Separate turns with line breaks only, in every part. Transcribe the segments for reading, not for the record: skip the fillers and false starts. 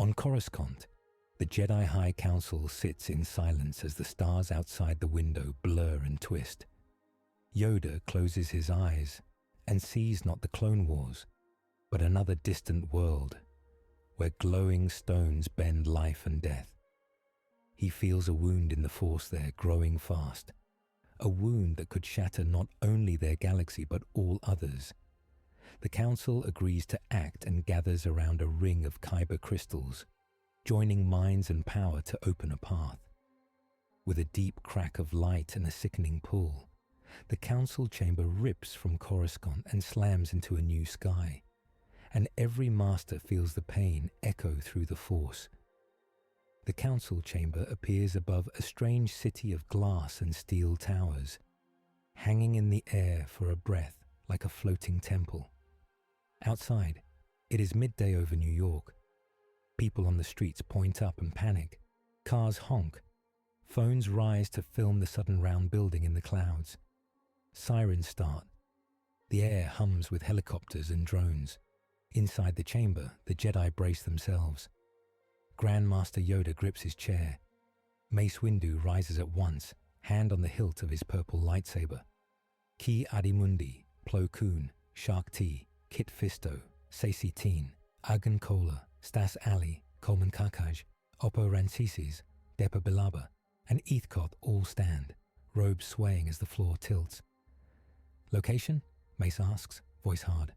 On Coruscant, the Jedi High Council sits in silence as the stars outside the window blur and twist. Yoda closes his eyes and sees not the Clone Wars, but another distant world where glowing stones bend life and death. He feels a wound in the Force there growing fast, a wound that could shatter not only their galaxy but all others. The Council agrees to act and gathers around a ring of kyber crystals, joining minds and power to open a path. With a deep crack of light and a sickening pull, the Council chamber rips from Coruscant and slams into a new sky, and every master feels the pain echo through the Force. The Council chamber appears above a strange city of glass and steel towers, hanging in the air for a breath like a floating temple. Outside, it is midday over New York. People on the streets point up and panic. Cars honk. Phones rise to film the sudden round building in the clouds. Sirens start. The air hums with helicopters and drones. Inside the chamber, the Jedi brace themselves. Grand Master Yoda grips his chair. Mace Windu rises at once, hand on the hilt of his purple lightsaber. Ki Adimundi, Plo Koon, Shark T, Kit Fisto, Sacy Teen, Agan Kola, Stas Ali, Coleman Kakaj, Oppo Rancisis, Depa Bilaba, and Eathcoth all stand, robes swaying as the floor tilts. Location? Mace asks, voice hard.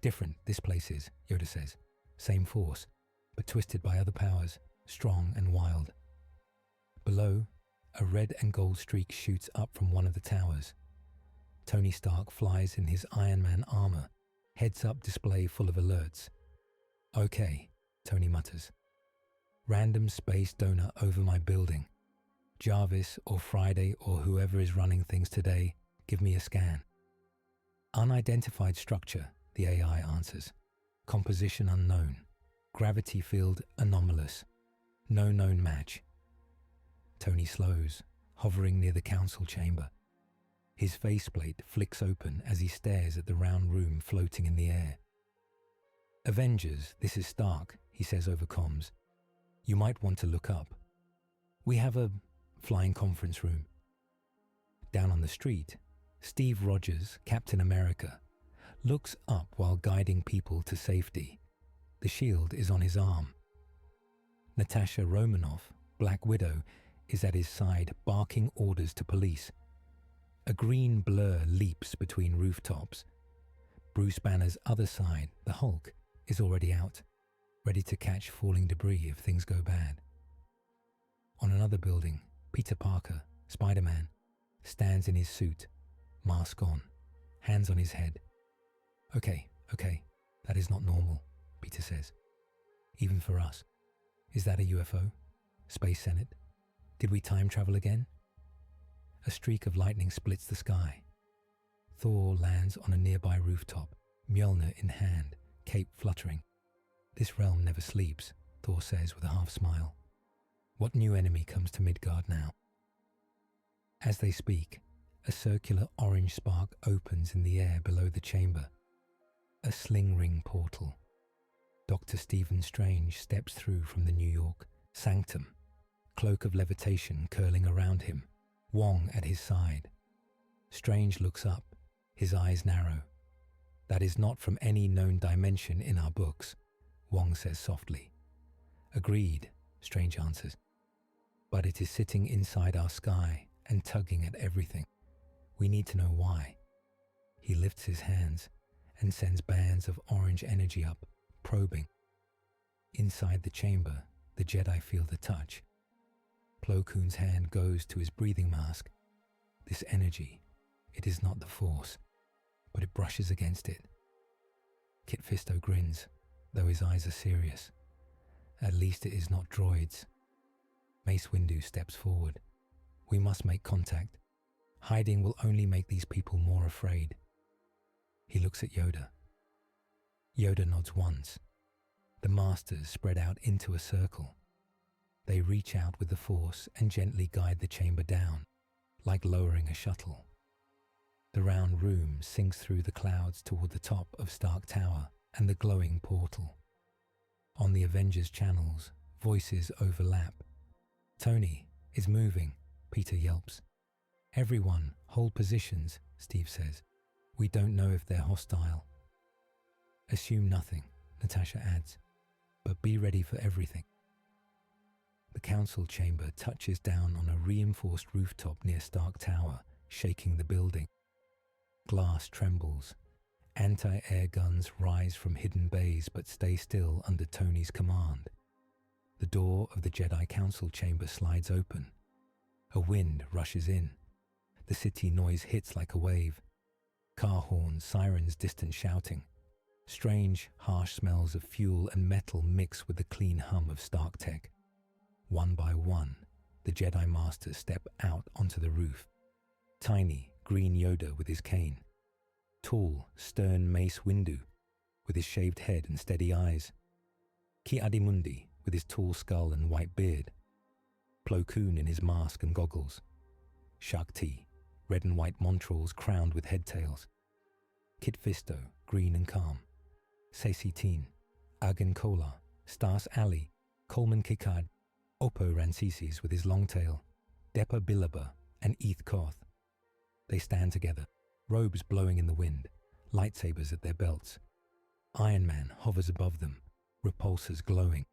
Different, this place is, Yoda says. Same Force, but twisted by other powers, strong and wild. Below, a red and gold streak shoots up from one of the towers. Tony Stark flies in his Iron Man armor, heads-up display full of alerts. Okay, Tony mutters. Random space donor over my building. Jarvis or Friday or whoever is running things today, give me a scan. Unidentified structure, the AI answers. Composition unknown. Gravity field anomalous. No known match. Tony slows, hovering near the Council chamber. His faceplate flicks open as he stares at the round room floating in the air. Avengers, this is Stark, he says over comms. You might want to look up. We have a flying conference room. Down on the street, Steve Rogers, Captain America, looks up while guiding people to safety. The shield is on his arm. Natasha Romanoff, Black Widow, is at his side barking orders to police. A green blur leaps between rooftops. Bruce Banner's other side, the Hulk, is already out, ready to catch falling debris if things go bad. On another building, Peter Parker, Spider-Man, stands in his suit, mask on, hands on his head. Okay, that is not normal, Peter says. Even for us. Is that a UFO? Space Senate? Did we time travel again? A streak of lightning splits the sky. Thor lands on a nearby rooftop, Mjolnir in hand, cape fluttering. This realm never sleeps, Thor says with a half smile. What new enemy comes to Midgard now? As they speak, a circular orange spark opens in the air below the chamber. A sling ring portal. Dr. Stephen Strange steps through from the New York sanctum, cloak of levitation curling around him, Wong at his side. Strange looks up, his eyes narrow. That is not from any known dimension in our books, Wong says softly. Agreed, Strange answers. But it is sitting inside our sky and tugging at everything. We need to know why. He lifts his hands and sends bands of orange energy up, probing. Inside the chamber, the Jedi feel the touch. Plo Koon's hand goes to his breathing mask. This energy, it is not the Force, but it brushes against it. Kit Fisto grins, though his eyes are serious. At least it is not droids. Mace Windu steps forward. We must make contact. Hiding will only make these people more afraid. He looks at Yoda. Yoda nods once. The Masters spread out into a circle. They reach out with the Force and gently guide the chamber down, like lowering a shuttle. The round room sinks through the clouds toward the top of Stark Tower and the glowing portal. On the Avengers channels, voices overlap. "Tony, it's moving," Peter yelps. "Everyone, hold positions," Steve says. "We don't know if they're hostile." "Assume nothing," Natasha adds, "but be ready for everything." The council chamber touches down on a reinforced rooftop near Stark Tower, shaking the building. Glass trembles. Anti-air guns rise from hidden bays but stay still under Tony's command. The door of the Jedi Council chamber slides open. A wind rushes in. The city noise hits like a wave. Car horns, sirens, distant shouting. Strange, harsh smells of fuel and metal mix with the clean hum of Stark tech. One by one, the Jedi Masters step out onto the roof. Tiny, green Yoda with his cane. Tall, stern Mace Windu with his shaved head and steady eyes. Ki-Adi-Mundi with his tall skull and white beard. Plo Koon in his mask and goggles. Shakti, red and white Montrals crowned with headtails. Kit Fisto, green and calm. Saisi Teen, Agen Kolar, Stas Ali, Coleman Kikad, Oppo Rancisis with his long tail, Depa Billaba, and Eth Koth. They stand together, robes blowing in the wind, lightsabers at their belts. Iron Man hovers above them, repulsors glowing.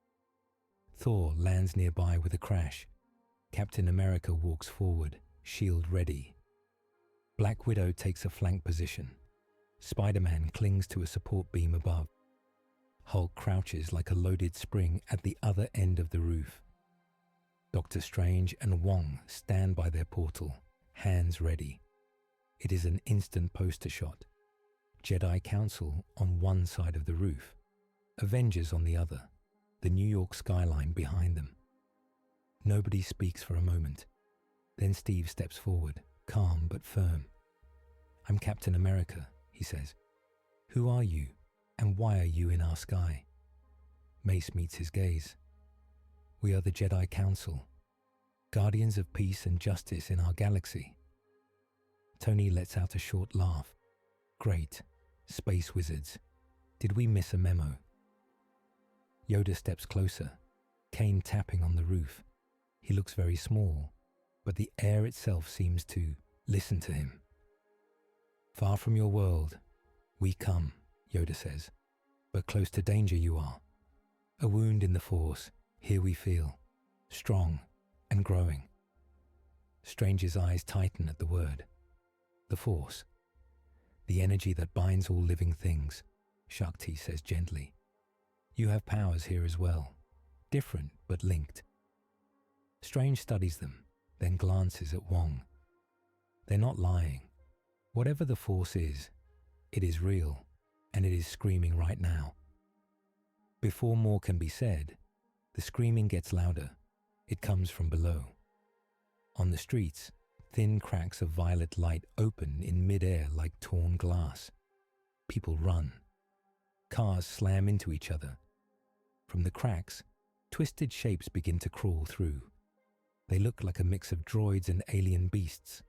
Thor lands nearby with a crash. Captain America walks forward, shield ready. Black Widow takes a flank position. Spider-Man clings to a support beam above. Hulk crouches like a loaded spring at the other end of the roof. Doctor Strange and Wong stand by their portal, hands ready. It is an instant poster shot. Jedi Council on one side of the roof, Avengers on the other, the New York skyline behind them. Nobody speaks for a moment. Then Steve steps forward, calm but firm. "I'm Captain America," he says. "Who are you, and why are you in our sky?" Mace meets his gaze. "We are the Jedi Council, guardians of peace and justice in our galaxy." Tony lets out a short laugh. "Great. Space wizards. Did we miss a memo?" Yoda steps closer, cane tapping on the roof. He looks very small, but the air itself seems to listen to him. "Far from your world, we come," Yoda says, "but close to danger you are. A wound in the Force, here we feel, strong and growing." Strange's eyes tighten at the word. "The Force. The energy that binds all living things," Shakti says gently. "You have powers here as well, different but linked." Strange studies them, then glances at Wong. They're not lying. Whatever the Force is, it is real, and it is screaming right now. Before more can be said, the screaming gets louder. It comes from below. On the streets, thin cracks of violet light open in mid-air like torn glass. People run. Cars slam into each other. From the cracks, twisted shapes begin to crawl through. They look like a mix of droids and alien beasts.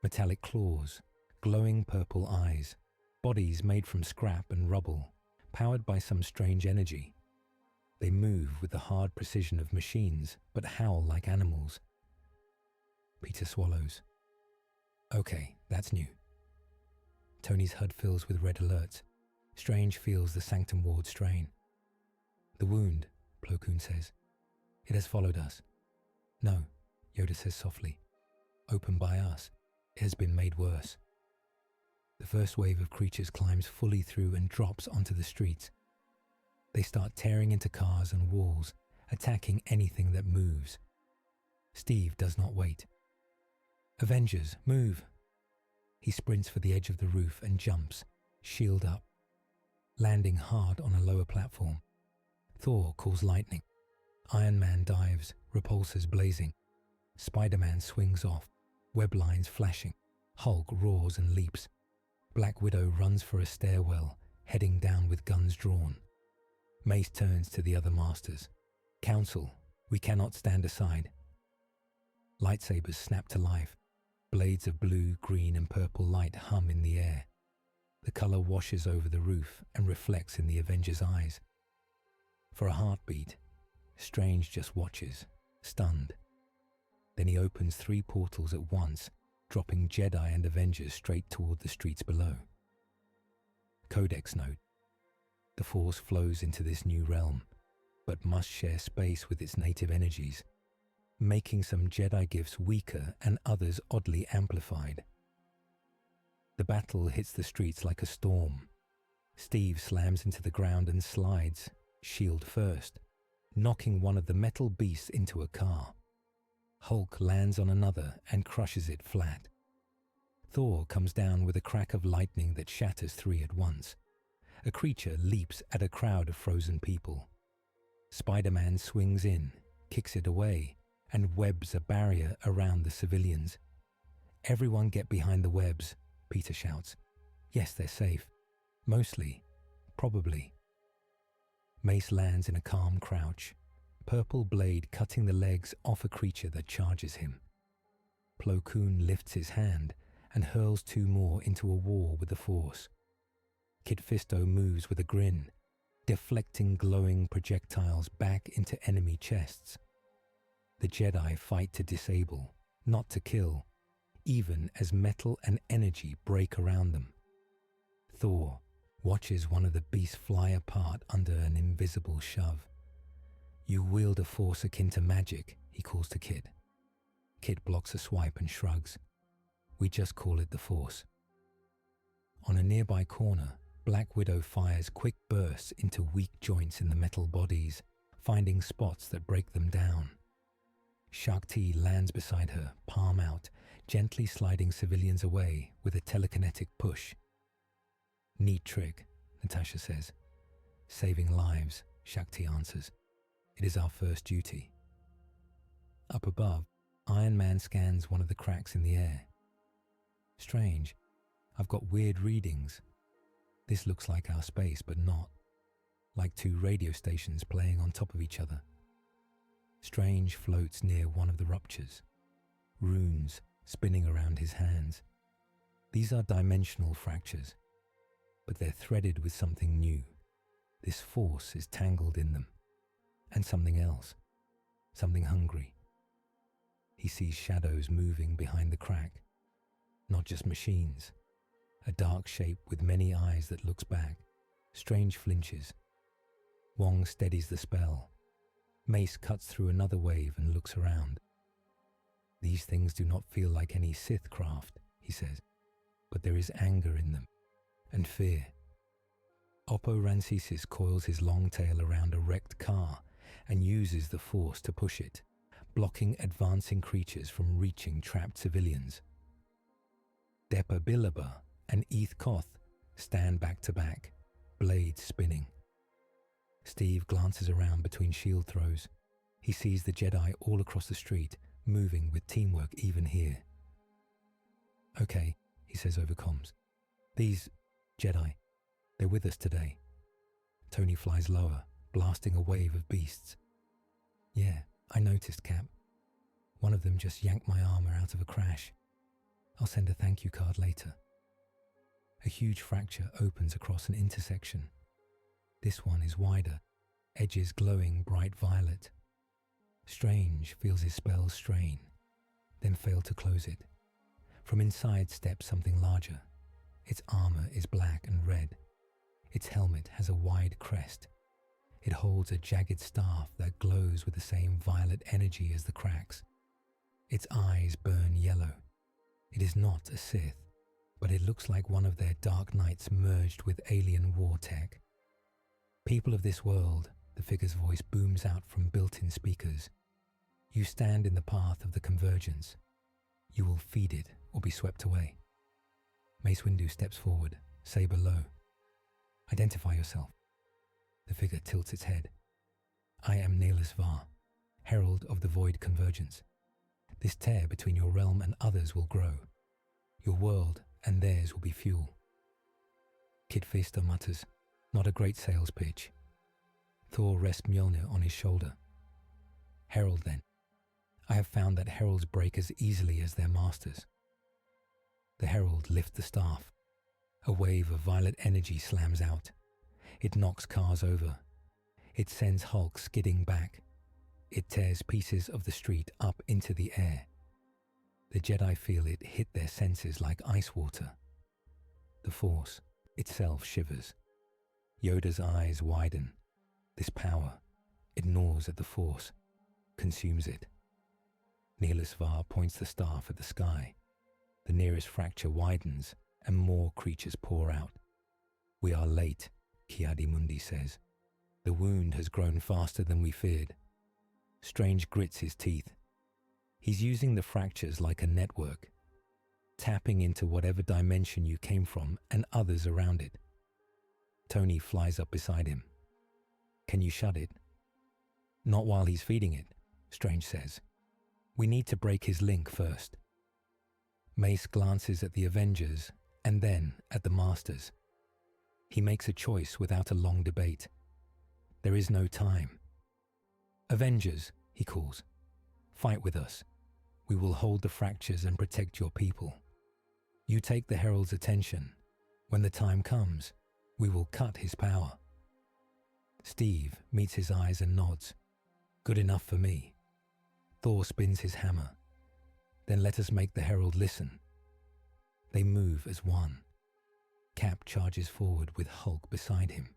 Metallic claws, glowing purple eyes, bodies made from scrap and rubble, powered by some strange energy. They move with the hard precision of machines, but howl like animals. Peter swallows. "Okay, that's new." Tony's HUD fills with red alerts. Strange feels the Sanctum Ward strain. "The wound," Plo Koon says. "It has followed us." "No," Yoda says softly. "Open by us. It has been made worse." The first wave of creatures climbs fully through and drops onto the streets. They start tearing into cars and walls, attacking anything that moves. Steve does not wait. "Avengers, move!" He sprints for the edge of the roof and jumps, shield up, landing hard on a lower platform. Thor calls lightning. Iron Man dives, repulsors blazing. Spider-Man swings off, web lines flashing. Hulk roars and leaps. Black Widow runs for a stairwell, heading down with guns drawn. Mace turns to the other masters. "Council, we cannot stand aside." Lightsabers snap to life. Blades of blue, green, and purple light hum in the air. The color washes over the roof and reflects in the Avengers' eyes. For a heartbeat, Strange just watches, stunned. Then he opens 3 portals at once, dropping Jedi and Avengers straight toward the streets below. Codex note: the Force flows into this new realm, but must share space with its native energies, making some Jedi gifts weaker and others oddly amplified. The battle hits the streets like a storm. Steve slams into the ground and slides, shield first, knocking one of the metal beasts into a car. Hulk lands on another and crushes it flat. Thor comes down with a crack of lightning that shatters 3 at once. A creature leaps at a crowd of frozen people. Spider-Man swings in, kicks it away, and webs a barrier around the civilians. "Everyone get behind the webs," Peter shouts. "Yes, they're safe. Mostly. Probably." Mace lands in a calm crouch, purple blade cutting the legs off a creature that charges him. Plo Koon lifts his hand and hurls 2 more into a war with the Force. Kit Fisto moves with a grin, deflecting glowing projectiles back into enemy chests. The Jedi fight to disable, not to kill, even as metal and energy break around them. Thor watches one of the beasts fly apart under an invisible shove. "You wield a force akin to magic," he calls to Kit. Kit blocks a swipe and shrugs. "We just call it the Force." On a nearby corner, Black Widow fires quick bursts into weak joints in the metal bodies, finding spots that break them down. Shakti lands beside her, palm out, gently sliding civilians away with a telekinetic push. "Neat trick," Natasha says. "Saving lives," Shakti answers. "It is our first duty." Up above, Iron Man scans one of the cracks in the air. "Strange. I've got weird readings. This looks like our space, but not. Like 2 radio stations playing on top of each other." Strange floats near one of the ruptures. Runes spinning around his hands. These are dimensional fractures, but they're threaded with something new. This Force is tangled in them. And something else. Something hungry. He sees shadows moving behind the crack. Not just machines. A dark shape with many eyes that looks back. Strange flinches. Wong steadies the spell. Mace cuts through another wave and looks around. "These things do not feel like any Sith craft," he says, "but there is anger in them, and fear." Oppo Rancisis coils his long tail around a wrecked car and uses the Force to push it, blocking advancing creatures from reaching trapped civilians. Depa Billaba and Eth Koth stand back to back, blades spinning. Steve glances around between shield throws. He sees the Jedi all across the street, moving with teamwork even here. "Okay," he says over comms. "These Jedi, they're with us today." Tony flies lower, blasting a wave of beasts. "Yeah, I noticed, Cap. One of them just yanked my armor out of a crash. I'll send a thank you card later." A huge fracture opens across an intersection. This one is wider, edges glowing bright violet. Strange feels his spell strain, then fail to close it. From inside steps something larger. Its armor is black and red. Its helmet has a wide crest. It holds a jagged staff that glows with the same violet energy as the cracks. Its eyes burn yellow. It is not a Sith, but it looks like one of their dark knights merged with alien war tech. "People of this world," the figure's voice booms out from built-in speakers. "You stand in the path of the convergence. You will feed it or be swept away." Mace Windu steps forward, saber low. "Identify yourself." The figure tilts its head. "I am Nehlis Var, Herald of the Void Convergence. This tear between your realm and others will grow. Your world and theirs will be fuel." Kit Fisto mutters, "Not a great sales pitch." Thor rests Mjolnir on his shoulder. "Herald, then. I have found that heralds break as easily as their masters." The herald lifts the staff. A wave of violet energy slams out. It knocks cars over. It sends Hulk skidding back. It tears pieces of the street up into the air. The Jedi feel it hit their senses like ice water. The Force itself shivers. Yoda's eyes widen. This power, it gnaws at the Force, consumes it. Neelis Var points the staff at the sky. The nearest fracture widens and more creatures pour out. "We are late," Ki-Adi-Mundi says. "The wound has grown faster than we feared." Strange grits his teeth. He's using the fractures like a network, tapping into whatever dimension you came from and others around it. Tony flies up beside him. "Can you shut it?" "Not while he's feeding it," Strange says. "We need to break his link first." Mace glances at the Avengers and then at the Masters. He makes a choice without a long debate. There is no time. "Avengers," he calls, "fight with us. We will hold the fractures and protect your people. You take the Herald's attention. When the time comes, we will cut his power." Steve meets his eyes and nods. "Good enough for me." Thor spins his hammer. "Then let us make the Herald listen." They move as one. Cap charges forward with Hulk beside him.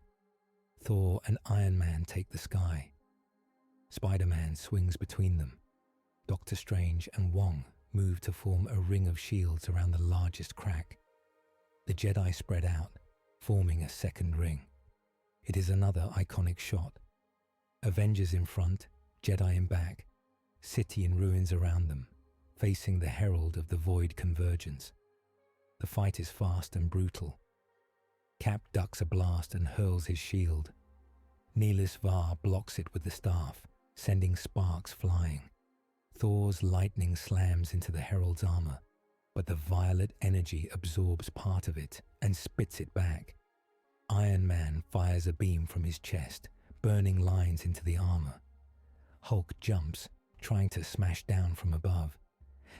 Thor and Iron Man take the sky. Spider-Man swings between them. Doctor Strange and Wong move to form a ring of shields around the largest crack. The Jedi spread out, forming a second ring. It is another iconic shot. Avengers in front, Jedi in back, city in ruins around them, facing the herald of the Void Convergence. The fight is fast and brutal. Cap ducks a blast and hurls his shield. Neelis Var blocks it with the staff, sending sparks flying. Thor's lightning slams into the herald's armor, but the violet energy absorbs part of it and spits it back. Iron Man fires a beam from his chest, burning lines into the armor. Hulk jumps, trying to smash down from above.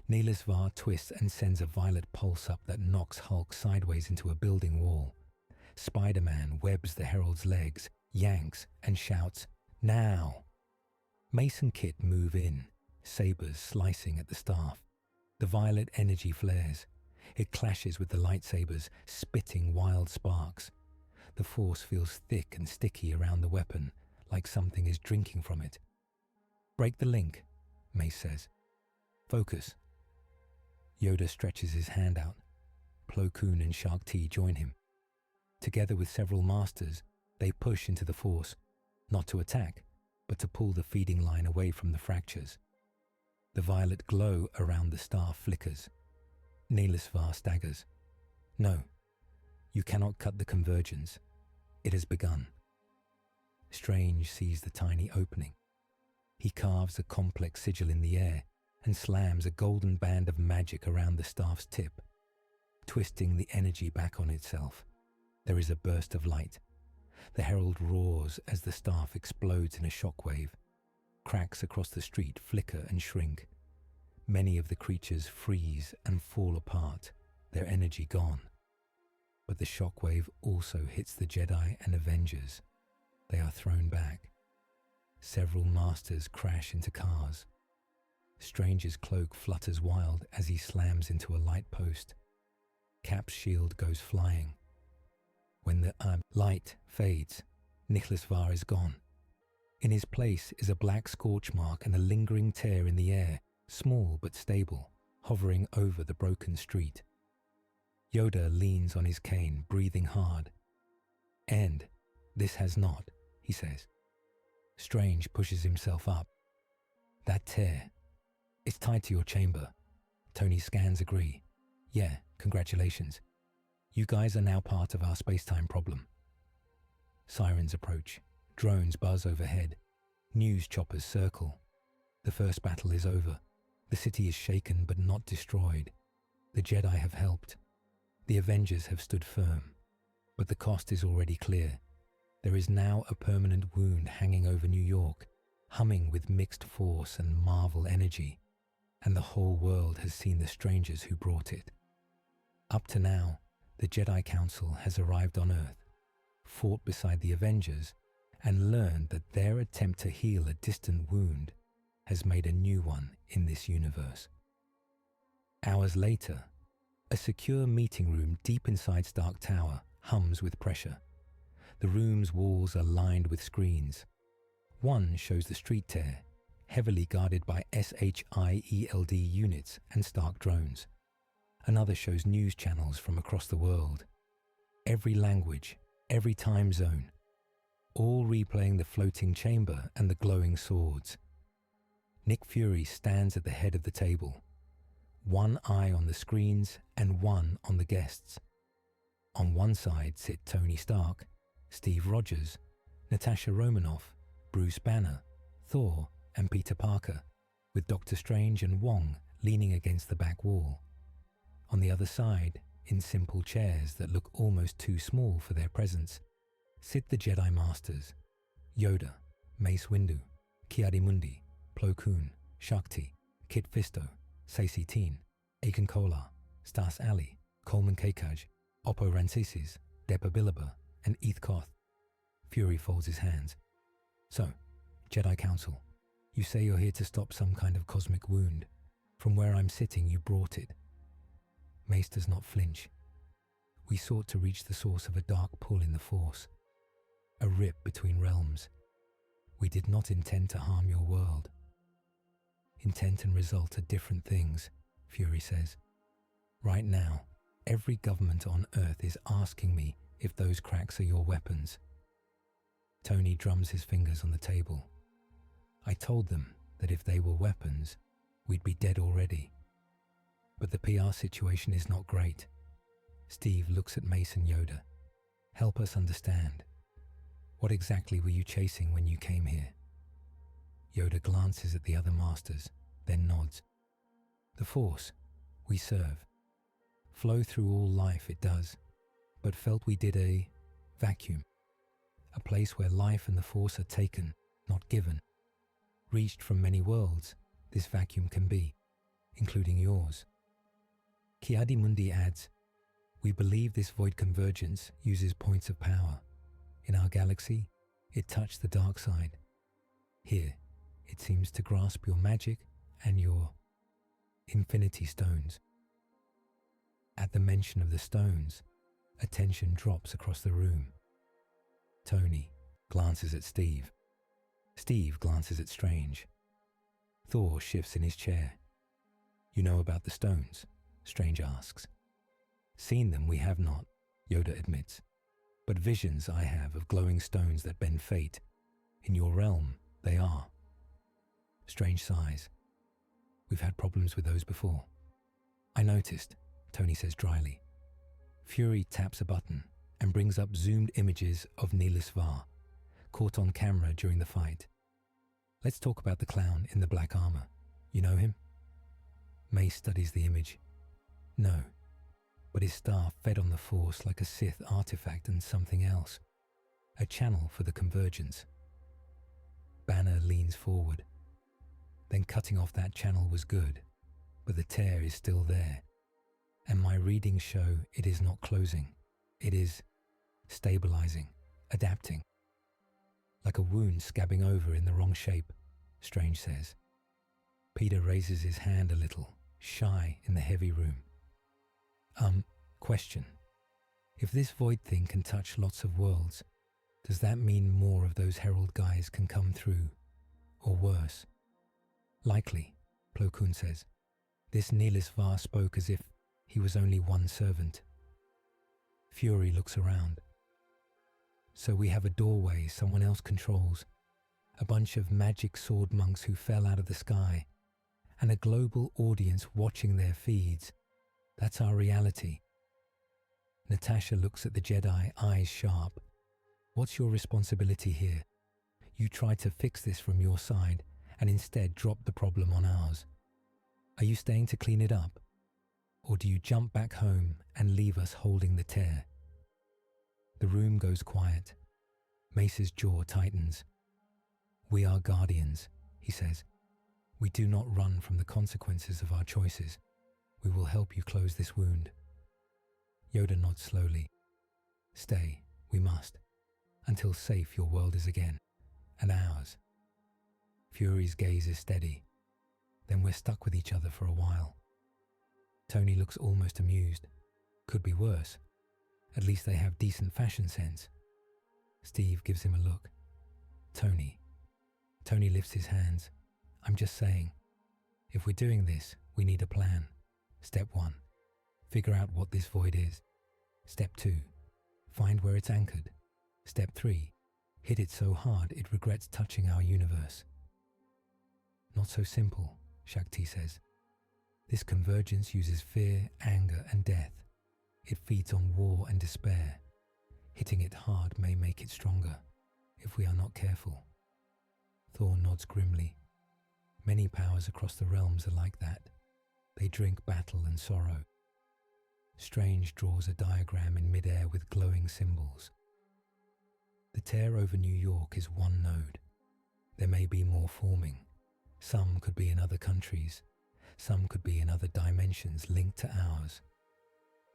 Neelis Var twists and sends a violet pulse up that knocks Hulk sideways into a building wall. Spider-Man webs the herald's legs, yanks, and shouts, "Now!" Mace and Kit move in, sabers slicing at the staff. The violet energy flares. It clashes with the lightsabers, spitting wild sparks. The Force feels thick and sticky around the weapon, like something is drinking from it. "Break the link," Mace says. "Focus." Yoda stretches his hand out. Plo Koon and Shak Ti join him. Together with several Masters, they push into the Force, not to attack, but to pull the feeding line away from the fractures. The violet glow around the star flickers. Neelis Var staggers. "No, you cannot cut the convergence. It has begun." Strange sees the tiny opening. He carves a complex sigil in the air and slams a golden band of magic around the staff's tip. Twisting the energy back on itself, there is a burst of light. The herald roars as the staff explodes in a shockwave. Cracks across the street flicker and shrink. Many of the creatures freeze and fall apart, their energy gone. But the shockwave also hits the Jedi and Avengers. They are thrown back. Several Masters crash into cars. Strange's cloak flutters wild as he slams into a light post. Cap's shield goes flying. When the light fades, Neelis Var is gone. In his place is a black scorch mark and a lingering tear in the air, small but stable, hovering over the broken street. Yoda leans on his cane, breathing hard. "And this has not," he says. Strange pushes himself up. "That tear, it's tied to your chamber." Tony's scans agree. "Yeah, congratulations. You guys are now part of our space-time problem." Sirens approach. Drones buzz overhead. News choppers circle. The first battle is over. The city is shaken but not destroyed. The Jedi have helped. The Avengers have stood firm. But the cost is already clear. There is now a permanent wound hanging over New York, humming with mixed force and Marvel energy, and the whole world has seen the strangers who brought it. Up to now, the Jedi Council has arrived on Earth, fought beside the Avengers, and learned that their attempt to heal a distant wound has made a new one in this universe. Hours later, a secure meeting room deep inside Stark Tower hums with pressure. The room's walls are lined with screens. One shows the street tear, heavily guarded by SHIELD units and Stark drones. Another shows news channels from across the world. Every language, every time zone, all replaying the floating chamber and the glowing swords. Nick Fury stands at the head of the table, one eye on the screens and one on the guests. On one side sit Tony Stark, Steve Rogers, Natasha Romanoff, Bruce Banner, Thor, and Peter Parker, with Doctor Strange and Wong leaning against the back wall. On the other side, in simple chairs that look almost too small for their presence, sit the Jedi Masters, Yoda, Mace Windu, Ki-Adi-Mundi, Plo Koon, Shakti, Kit Fisto, Saesee Tiin, Aken Kolar, Stas Ali, Coleman Kakaj, Oppo Rancisis, Depa Billaba, and Eth Koth. Fury folds his hands. So, Jedi Council, you say you're here to stop some kind of cosmic wound. From where I'm sitting, you brought it. Mace does not flinch. We sought to reach the source of a dark pull in the Force, a rip between realms. We did not intend to harm your world. Intent and result are different things, Fury says. Right now, every government on Earth is asking me if those cracks are your weapons. Tony drums his fingers on the table. I told them that if they were weapons, we'd be dead already. But the PR situation is not great. Steve looks at Mace and Yoda. Help us understand. What exactly were you chasing when you came here? Yoda glances at the other masters, then nods. The Force, we serve. Flow through all life it does, but felt we did a vacuum. A place where life and the Force are taken, not given. Reached from many worlds, this vacuum can be, including yours. Ki-Adi-Mundi adds, we believe this void convergence uses points of power. In our galaxy, it touched the dark side. Here, it seems to grasp your magic and your infinity stones. At the mention of the stones, attention drops across the room. Tony glances at Steve. Steve glances at Strange. Thor shifts in his chair. You know about the stones? Strange asks. Seen them we have not, Yoda admits. But visions I have of glowing stones that bend fate. In your realm, they are. Strange sighs. We've had problems with those before. I noticed, Tony says dryly. Fury taps a button and brings up zoomed images of Neelis Var, caught on camera during the fight. Let's talk about the clown in the black armor. You know him? Mace studies the image. No, but his staff fed on the Force like a Sith artifact and something else. A channel for the convergence. Banner leans forward. Then cutting off that channel was good, but the tear is still there. And my readings show it is not closing. It is stabilizing, adapting. Like a wound scabbing over in the wrong shape, Strange says. Peter raises his hand a little, shy in the heavy room. Question. If this void thing can touch lots of worlds, does that mean more of those Herald guys can come through? Or worse? Likely, Plo Koon says. This Neelis Var spoke as if he was only one servant. Fury looks around. So we have a doorway someone else controls, a bunch of magic sword monks who fell out of the sky, and a global audience watching their feeds. That's our reality. Natasha looks at the Jedi, eyes sharp. What's your responsibility here? You tried to fix this from your side and instead dropped the problem on ours. Are you staying to clean it up? Or do you jump back home and leave us holding the tear? The room goes quiet. Mace's jaw tightens. We are guardians, he says. We do not run from the consequences of our choices. We will help you close this wound. Yoda nods slowly. Stay, we must. until safe your world is again, and ours. Fury's gaze is steady. Then we're stuck with each other for a while. Tony looks almost amused. Could be worse. At least they have decent fashion sense. Steve gives him a look. Tony lifts his hands. I'm just saying, if we're doing this, we need a plan. Step 1, figure out what this void is. Step 2, find where it's anchored. Step 3, hit it so hard it regrets touching our universe. Not so simple, Shakti says. This convergence uses fear, anger, and death. It feeds on war and despair. Hitting it hard may make it stronger, if we are not careful. Thor nods grimly. Many powers across the realms are like that. They drink battle and sorrow. Strange draws a diagram in midair with glowing symbols. The tear over New York is one node. There may be more forming. Some could be in other countries. Some could be in other dimensions linked to ours.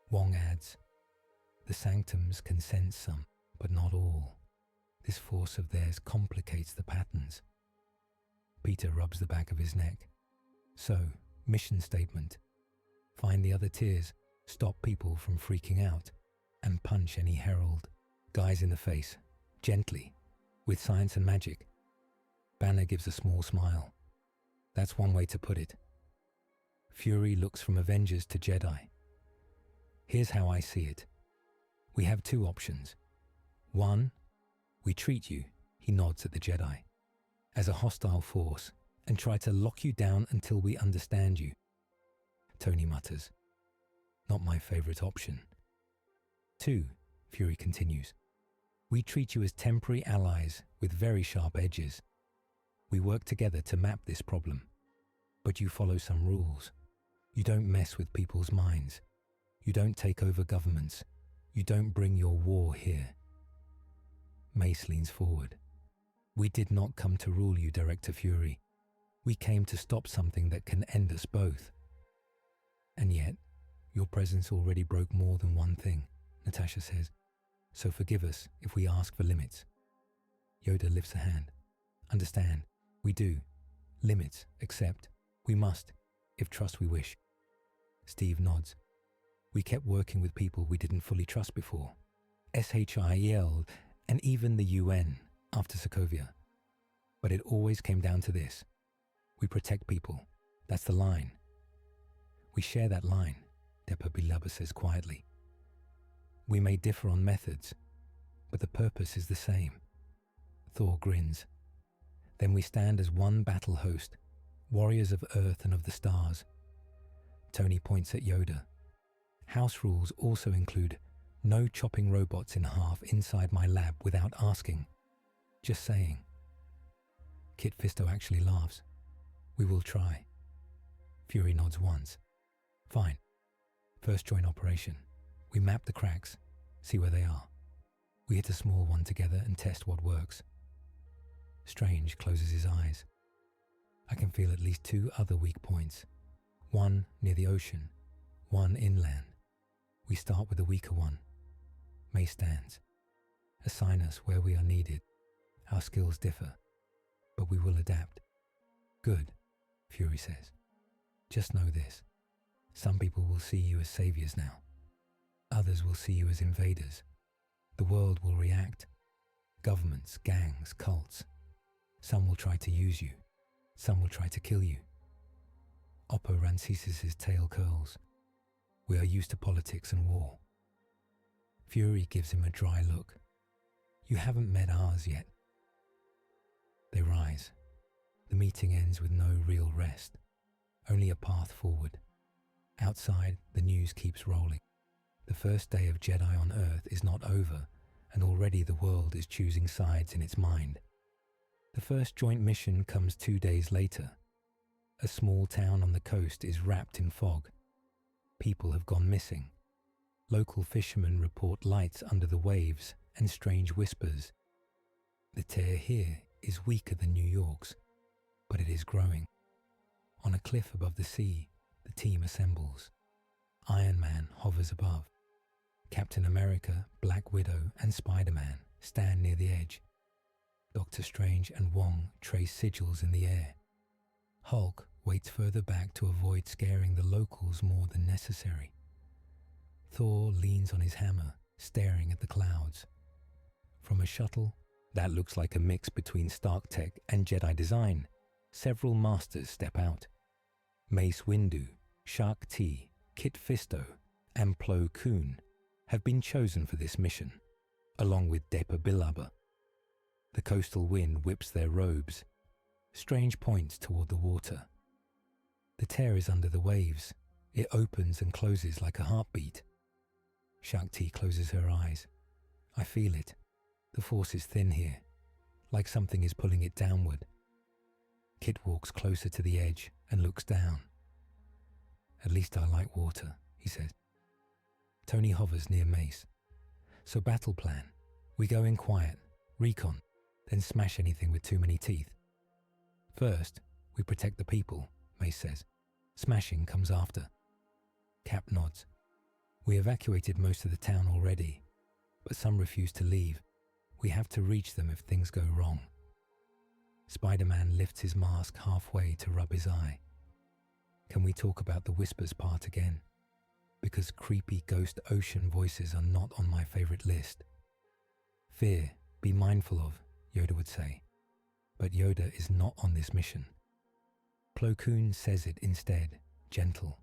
Wong adds, the sanctums can sense some, but not all. This force of theirs complicates the patterns. Peter rubs the back of his neck. So, mission statement. Find the other tiers, stop people from freaking out, and punch any herald. Guys in the face, gently, with science and magic. Banner gives a small smile. That's one way to put it. Fury looks from Avengers to Jedi. Here's how I see it. We have 2 options. 1, we treat you, he nods at the Jedi, as a hostile force and try to lock you down until we understand you. Tony mutters, not my favorite option. 2, Fury continues, we treat you as temporary allies with very sharp edges. We work together to map this problem, but you follow some rules. You don't mess with people's minds. You don't take over governments. You don't bring your war here. Mace leans forward. We did not come to rule you, Director Fury. We came to stop something that can end us both. And yet, your presence already broke more than one thing, Natasha says. So forgive us if we ask for limits. Yoda lifts a hand. Understand, we do. Limits, accept. We must, if trust we wish. Steve nods. We kept working with people we didn't fully trust before. SHIEL and even the UN after Sokovia. But it always came down to this. We protect people. That's the line. We share that line, Depa Bilaba says quietly. We may differ on methods, but the purpose is the same. Thor grins. Then we stand as one battle host, warriors of Earth and of the stars. Tony points at Yoda. House rules also include no chopping robots in half inside my lab without asking. Just saying. Kit Fisto actually laughs. We will try. Fury nods once. Fine. First joint operation. We map the cracks, see where they are. We hit a small one together and test what works. Strange closes his eyes. I can feel at least 2 other weak points. One near the ocean, one inland. We start with the weaker one. May stands. Assign us where we are needed. Our skills differ, but we will adapt. Good, Fury says. Just know this. Some people will see you as saviors now. Others will see you as invaders. The world will react. Governments, gangs, cults. Some will try to use you. Some will try to kill you. Oppo Rancisis' tail curls. We are used to politics and war. Fury gives him a dry look. You haven't met ours yet. They rise. The meeting ends with no real rest, only a path forward. Outside, the news keeps rolling. The first day of Jedi on Earth is not over, and already the world is choosing sides in its mind. The first joint mission comes 2 days later. A small town on the coast is wrapped in fog. People have gone missing. Local fishermen report lights under the waves and strange whispers. The tear here is weaker than New York's, but it is growing. On a cliff above the sea, the team assembles. Iron Man hovers above. Captain America, Black Widow, and Spider-Man stand near the edge. Doctor Strange and Wong trace sigils in the air. Hulk waits further back to avoid scaring the locals more than necessary. Thor leans on his hammer, staring at the clouds. From a shuttle that looks like a mix between Stark tech and Jedi design, several masters step out. Mace Windu, Shak Ti, Kit Fisto, and Plo Koon have been chosen for this mission, along with Depa Billaba. The coastal wind whips their robes. Strange points toward the water. The tear is under the waves. It opens and closes like a heartbeat. Shakti closes her eyes. I feel it. The force is thin here, like something is pulling it downward. Kit walks closer to the edge and looks down. At least I like water, he says. Tony hovers near Mace. So battle plan. We go in quiet, recon, then smash anything with too many teeth. First, we protect the people, Mace says. Smashing comes after. Cap nods. We evacuated most of the town already, but some refuse to leave. We have to reach them if things go wrong. Spider-Man lifts his mask halfway to rub his eye. Can we talk about the whispers part again? Because creepy ghost ocean voices are not on my favorite list. Fear, be mindful of, Yoda would say. But Yoda is not on this mission. Plo Koon says it instead, gentle.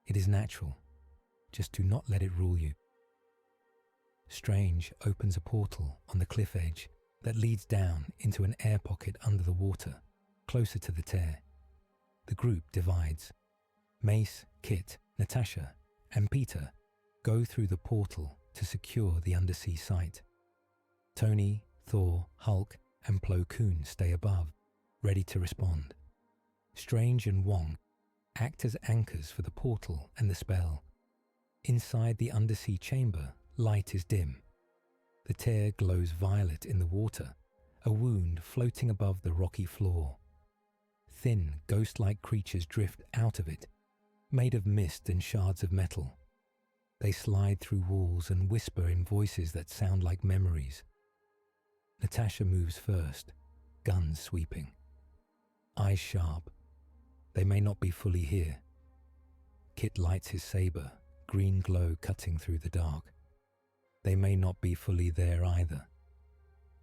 It is natural. Just do not let it rule you. Strange opens a portal on the cliff edge that leads down into an air pocket under the water, closer to the tear. The group divides. Mace, Kit, Natasha, and Peter go through the portal to secure the undersea site. Tony, Thor, Hulk, and Plo Koon stay above, ready to respond. Strange and Wong act as anchors for the portal and the spell. Inside the undersea chamber, light is dim. The tear glows violet in the water, a wound floating above the rocky floor. Thin, ghost-like creatures drift out of it, made of mist and shards of metal. They slide through walls and whisper in voices that sound like memories. Natasha moves first, guns sweeping. Eyes sharp. They may not be fully here. Kit lights his saber, green glow cutting through the dark. They may not be fully there either.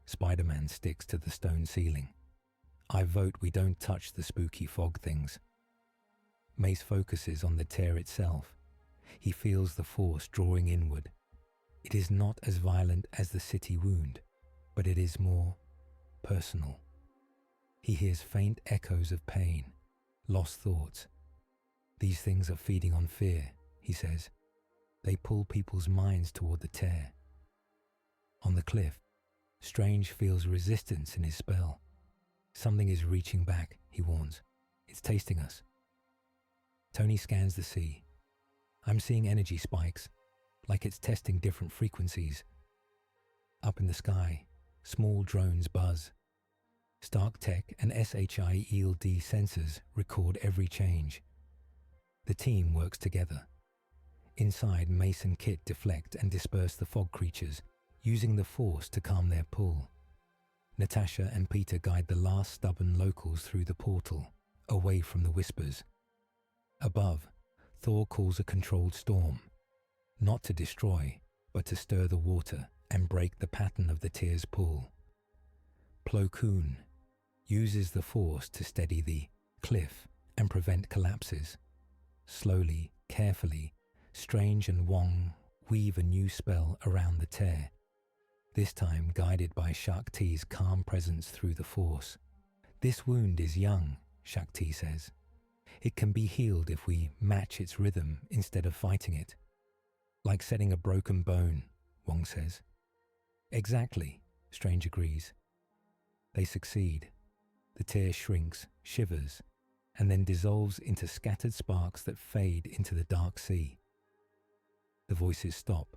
Spider-Man sticks to the stone ceiling. I vote we don't touch the spooky fog things. Mace focuses on the tear itself. He feels the force drawing inward. It is not as violent as the city wound, but it is more personal. He hears faint echoes of pain, lost thoughts. These things are feeding on fear, he says. They pull people's minds toward the tear. On the cliff, Strange feels resistance in his spell. Something is reaching back, he warns. It's tasting us. Tony scans the sea. I'm seeing energy spikes, like it's testing different frequencies. Up in the sky, small drones buzz. Stark Tech and SHIELD sensors record every change. The team works together. Inside, Mace and Kit deflect and disperse the fog creatures, using the force to calm their pull. Natasha and Peter guide the last stubborn locals through the portal, away from the whispers. Above, Thor calls a controlled storm, not to destroy, but to stir the water and break the pattern of the tear's pull. Plo Koon uses the force to steady the cliff and prevent collapses. Slowly, carefully, Strange and Wong weave a new spell around the tear, this time guided by Shakti's calm presence through the force. This wound is young, Shakti says. It can be healed if we match its rhythm instead of fighting it. Like setting a broken bone, Wong says. Exactly, Strange agrees. They succeed. The tear shrinks, shivers, and then dissolves into scattered sparks that fade into the dark sea. The voices stop.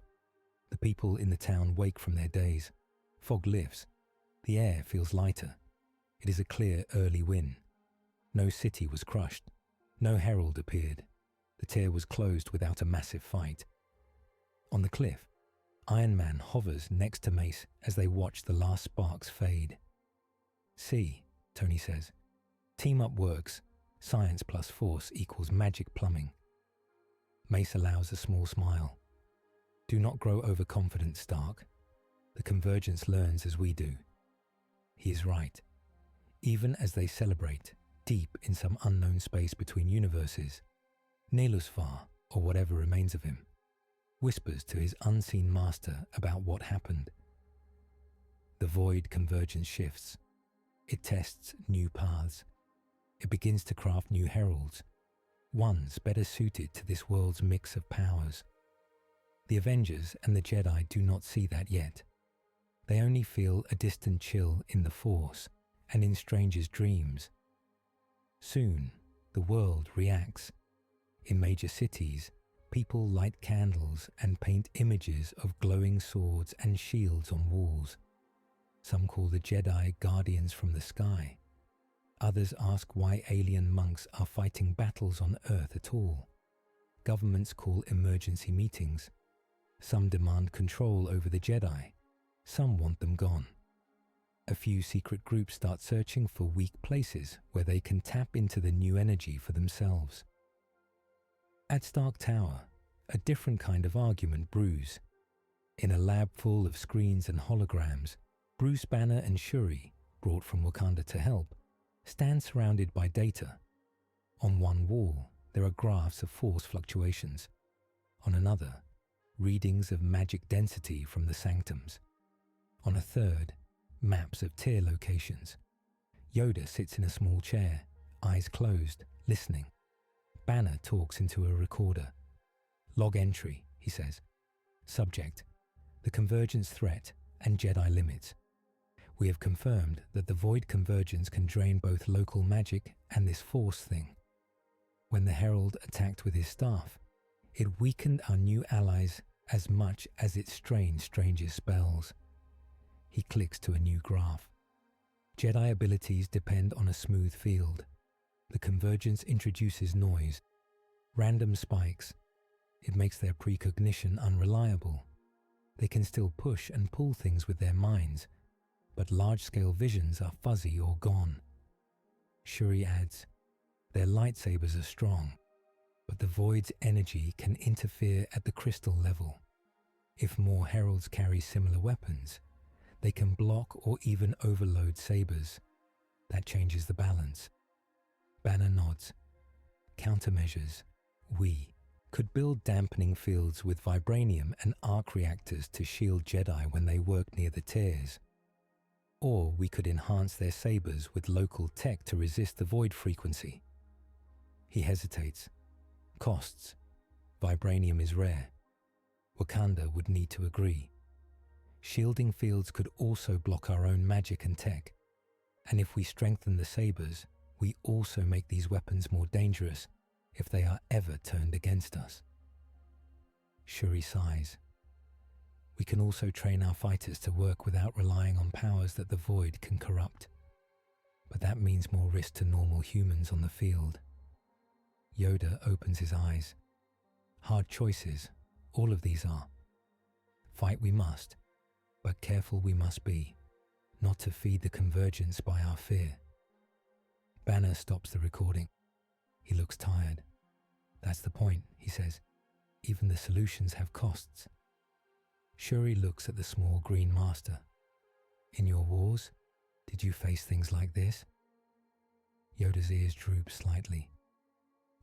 The people in the town wake from their daze. Fog lifts. The air feels lighter. It is a clear early win. No city was crushed. No herald appeared. The tear was closed without a massive fight. On the cliff, Iron Man hovers next to Mace as they watch the last sparks fade. "See," Tony says, "team up works. Science plus force equals magic plumbing." Mace allows a small smile. "Do not grow overconfident, Stark. The Convergence learns as we do." He is right. Even as they celebrate, deep in some unknown space between universes, Nelusvar, or whatever remains of him, whispers to his unseen master about what happened. The void convergence shifts. It tests new paths. It begins to craft new heralds, ones better suited to this world's mix of powers. The Avengers and the Jedi do not see that yet. They only feel a distant chill in the Force and in strangers' dreams. Soon, the world reacts. In major cities, people light candles and paint images of glowing swords and shields on walls. Some call the Jedi guardians from the sky. Others ask why alien monks are fighting battles on Earth at all. Governments call emergency meetings. Some demand control over the Jedi. Some want them gone. A few secret groups start searching for weak places where they can tap into the new energy for themselves. At Stark Tower, a different kind of argument brews. In a lab full of screens and holograms, Bruce Banner and Shuri, brought from Wakanda to help, stand surrounded by data. On one wall, there are graphs of force fluctuations. On another, readings of magic density from the sanctums. On a third, maps of tier locations. Yoda sits in a small chair, eyes closed, listening. Banner talks into a recorder. "Log entry," he says. "Subject: the convergence threat and Jedi limits. We have confirmed that the void convergence can drain both local magic and this force thing. When the Herald attacked with his staff, it weakened our new allies as much as it strained strangers' spells." He clicks to a new graph. Jedi abilities depend on a smooth field. The convergence introduces noise, random spikes. It makes their precognition unreliable. They can still push and pull things with their minds, but large-scale visions are fuzzy or gone. Shuri adds, "Their lightsabers are strong, but the void's energy can interfere at the crystal level. If more heralds carry similar weapons, they can block or even overload sabers. That changes the balance." Banner nods. "Countermeasures. We could build dampening fields with vibranium and arc reactors to shield Jedi when they work near the tiers. Or we could enhance their sabers with local tech to resist the void frequency." He hesitates. "Costs. Vibranium is rare. Wakanda would need to agree. Shielding fields could also block our own magic and tech. And if we strengthen the sabers, we also make these weapons more dangerous if they are ever turned against us." Shuri sighs. "We can also train our fighters to work without relying on powers that the void can corrupt. But that means more risk to normal humans on the field." Yoda opens his eyes. "Hard choices, all of these are. Fight we must, but careful we must be, not to feed the convergence by our fear." Banner stops the recording. He looks tired. "That's the point," he says. "Even the solutions have costs." Shuri looks at the small green master. "In your wars, did you face things like this?" Yoda's ears droop slightly.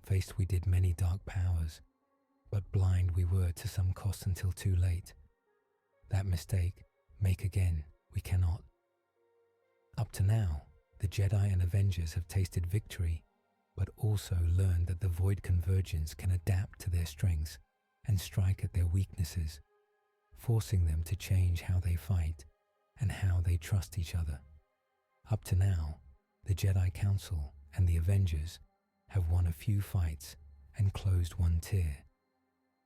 "Faced we did many dark powers, but blind we were to some cost until too late. That mistake, make again, we cannot. Up to now, the Jedi and Avengers have tasted victory, but also learned that the void convergence can adapt to their strengths and strike at their weaknesses, forcing them to change how they fight and how they trust each other. Up to now, the Jedi Council and the Avengers have won a few fights and closed one tier,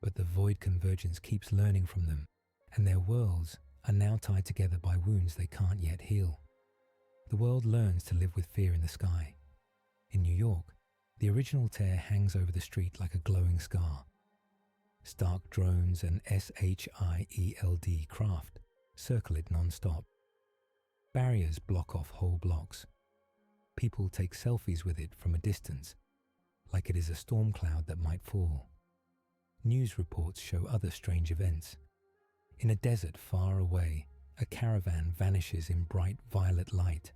but the void convergence keeps learning from them, and their worlds are now tied together by wounds they can't yet heal. The world learns to live with fear in the sky. In New York, the original tear hangs over the street like a glowing scar. Stark drones and SHIELD craft circle it non-stop. Barriers block off whole blocks. People take selfies with it from a distance, like it is a storm cloud that might fall. News reports show other strange events. In a desert far away, a caravan vanishes in bright violet light.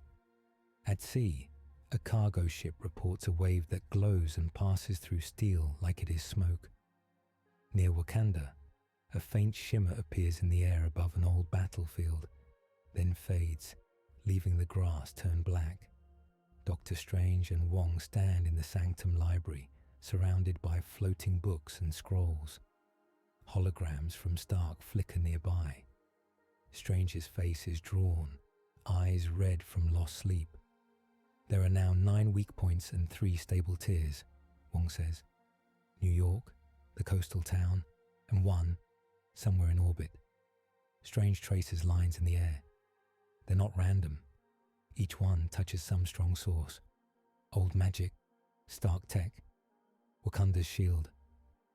At sea, a cargo ship reports a wave that glows and passes through steel like it is smoke. Near Wakanda, a faint shimmer appears in the air above an old battlefield, then fades, leaving the grass turn black. Doctor Strange and Wong stand in the Sanctum Library, surrounded by floating books and scrolls. Holograms from Stark flicker nearby. Strange's face is drawn, eyes red from lost sleep. There are now 9 weak points and 3 stable tiers, Wong says. New York, the coastal town, and 1 somewhere in orbit. Strange traces lines in the air. They're not random. Each one touches some strong source. Old magic, Stark tech, Wakanda's shield.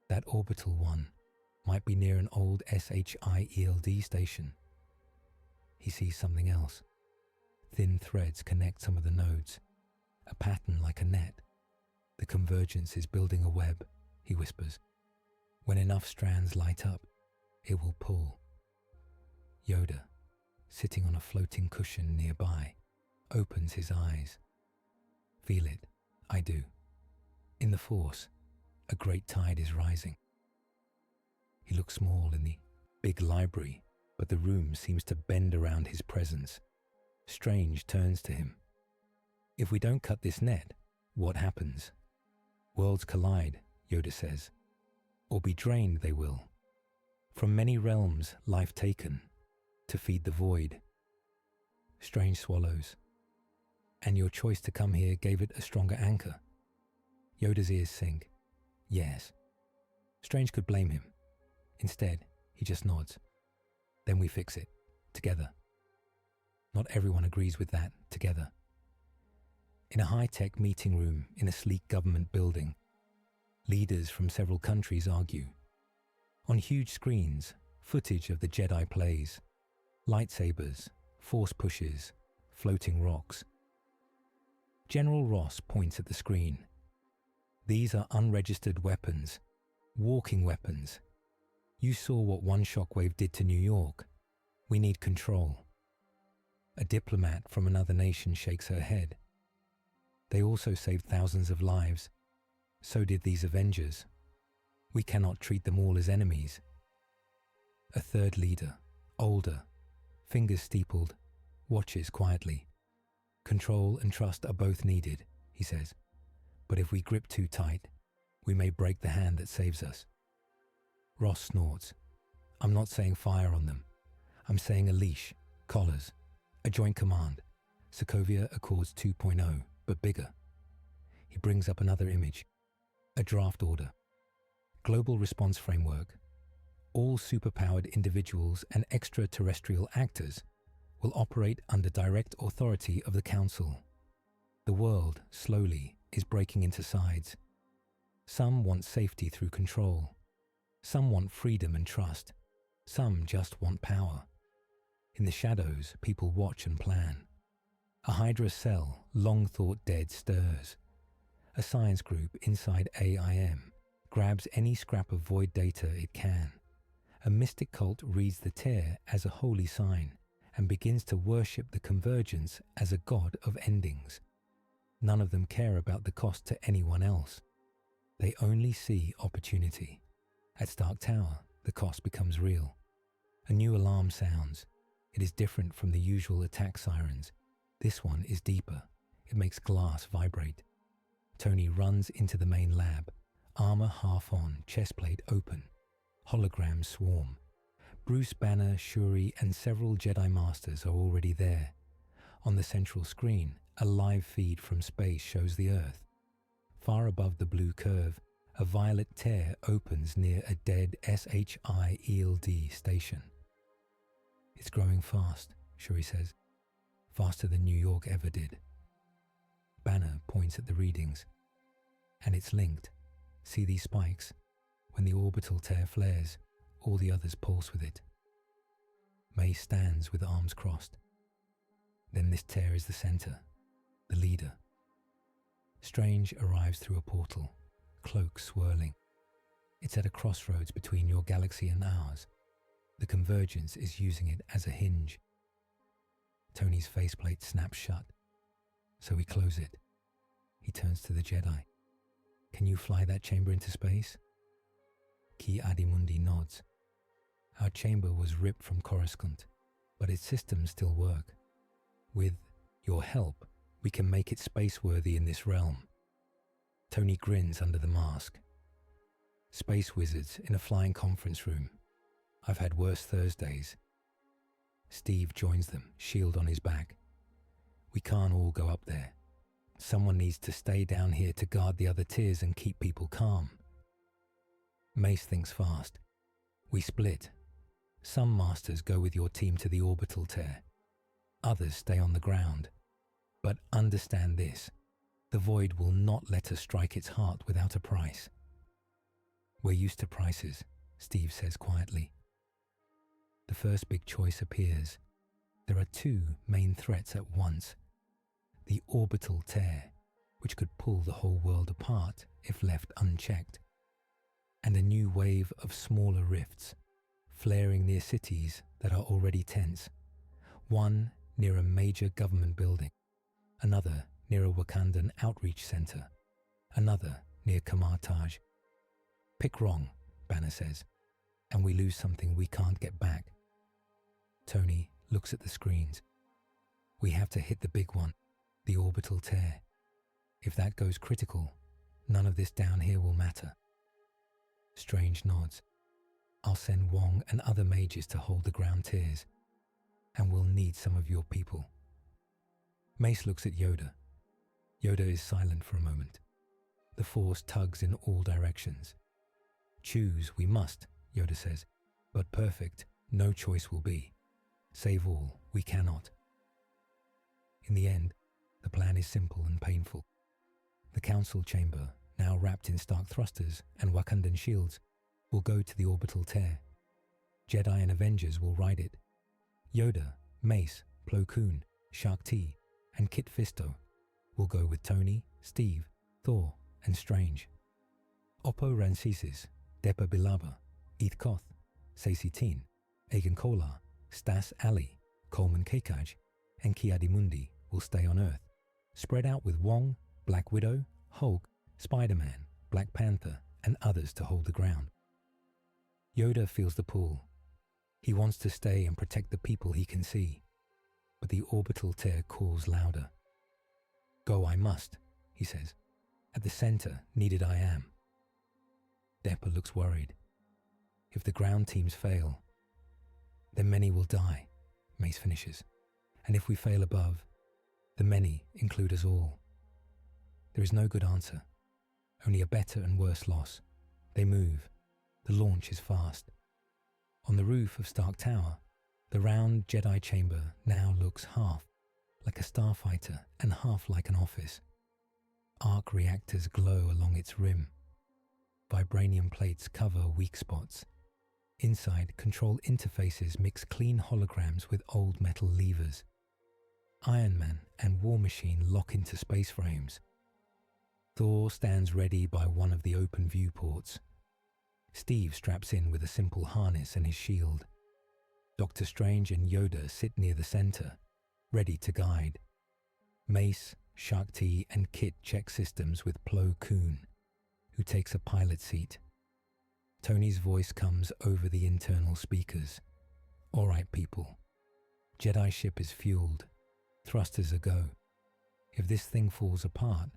That orbital one might be near an old SHIELD station. He sees something else. Thin threads connect some of the nodes, a pattern like a net. The convergence is building a web, he whispers. When enough strands light up, it will pull. Yoda, sitting on a floating cushion nearby, opens his eyes. Feel it, I do. In the Force, a great tide is rising. He looks small in the big library, but the room seems to bend around his presence. Strange turns to him. If we don't cut this net, what happens? Worlds collide, Yoda says. Or be drained they will. From many realms life taken, to feed the void. Strange swallows. And your choice to come here gave it a stronger anchor. Yoda's ears sink. Yes. Strange could blame him. Instead, he just nods. Then we fix it, together. Not everyone agrees with that, together. In a high-tech meeting room in a sleek government building, leaders from several countries argue. On huge screens, footage of the Jedi plays, lightsabers, force pushes, floating rocks. General Ross points at the screen. These are unregistered weapons, walking weapons. You saw what one shockwave did to New York. We need control. A diplomat from another nation shakes her head. They also saved thousands of lives. So did these Avengers. We cannot treat them all as enemies. A third leader, older, fingers steepled, watches quietly. Control and trust are both needed, he says. But if we grip too tight, we may break the hand that saves us. Ross snorts. I'm not saying fire on them. I'm saying a leash, collars, a joint command. Sokovia Accords 2.0, but bigger. He brings up another image. A draft order. Global response framework. All superpowered individuals and extraterrestrial actors will operate under direct authority of the Council. The world, slowly, is breaking into sides. Some want safety through control. Some want freedom and trust. Some just want power. In the shadows, people watch and plan. A Hydra cell, long thought dead, stirs. A science group inside AIM grabs any scrap of void data it can. A mystic cult reads the tear as a holy sign and begins to worship the convergence as a god of endings. None of them care about the cost to anyone else. They only see opportunity. At Stark Tower, the cost becomes real. A new alarm sounds. It is different from the usual attack sirens. This one is deeper. It makes glass vibrate. Tony runs into the main lab, armor half on, chestplate open. Holograms swarm. Bruce Banner, Shuri, and several Jedi Masters are already there. On the central screen, a live feed from space shows the Earth. Far above the blue curve, a violet tear opens near a dead SHIELD station. It's growing fast, Shuri says. Faster than New York ever did. Banner points at the readings. And it's linked. See these spikes? When the orbital tear flares, all the others pulse with it. May stands with arms crossed. Then this tear is the center, the leader. Strange arrives through a portal, cloak swirling. It's at a crossroads between your galaxy and ours. The Convergence is using it as a hinge. Tony's faceplate snaps shut, so we close it. He turns to the Jedi. Can you fly that chamber into space? Ki-Adi-Mundi nods. Our chamber was ripped from Coruscant, but its systems still work. With your help, we can make it space-worthy in this realm. Tony grins under the mask. Space wizards in a flying conference room. I've had worse Thursdays. Steve joins them, shield on his back. We can't all go up there. Someone needs to stay down here to guard the other tiers and keep people calm. Mace thinks fast. We split. Some masters go with your team to the orbital tear. Others stay on the ground. But understand this, the void will not let us strike its heart without a price. We're used to prices, Steve says quietly. The first big choice appears. There are two main threats at once. The orbital tear, which could pull the whole world apart if left unchecked, and a new wave of smaller rifts, flaring near cities that are already tense. One near a major government building, another near a Wakandan outreach center, another near Kamartaj. Pick wrong, Banner says, and we lose something we can't get back. Tony looks at the screens. We have to hit the big one, the orbital tear. If that goes critical, none of this down here will matter. Strange nods. I'll send Wong and other mages to hold the ground tiers, and we'll need some of your people. Mace looks at Yoda. Yoda is silent for a moment. The Force tugs in all directions. Choose we must, Yoda says, but perfect, no choice will be. Save all, we cannot. In the end, the plan is simple and painful. The council chamber, now wrapped in Stark thrusters and Wakandan shields, will go to the orbital tear. Jedi and Avengers will ride it. Yoda, Mace, Plo Koon, Shak Ti, and Kit Fisto will go with Tony, Steve, Thor, and Strange. Oppo Rancisis, Depa Bilaba, Eith Koth, Sacy Teen, Aegon Kolar, Stas Ali, Coleman Kekaj, and Ki-Adi-Mundi will stay on Earth, spread out with Wong, Black Widow, Hulk, Spider-Man, Black Panther, and others to hold the ground. Yoda feels the pull. He wants to stay and protect the people he can see, but the orbital tear calls louder. Go I must, he says. At the center, needed I am. Depa looks worried. If the ground teams fail, then many will die, Mace finishes. And if we fail above, the many include us all. There is no good answer, only a better and worse loss. They move. The launch is fast. On the roof of Stark Tower, the round Jedi chamber now looks half like a starfighter and half like an office. Arc reactors glow along its rim. Vibranium plates cover weak spots. Inside, control interfaces mix clean holograms with old metal levers. Iron Man and War Machine lock into space frames. Thor stands ready by one of the open viewports. Steve straps in with a simple harness and his shield. Doctor Strange and Yoda sit near the center, ready to guide. Mace, Shak Ti, and Kit check systems with Plo Koon, who takes a pilot seat. Tony's voice comes over the internal speakers. All right, people. Jedi ship is fueled. Thrusters are go. If this thing falls apart,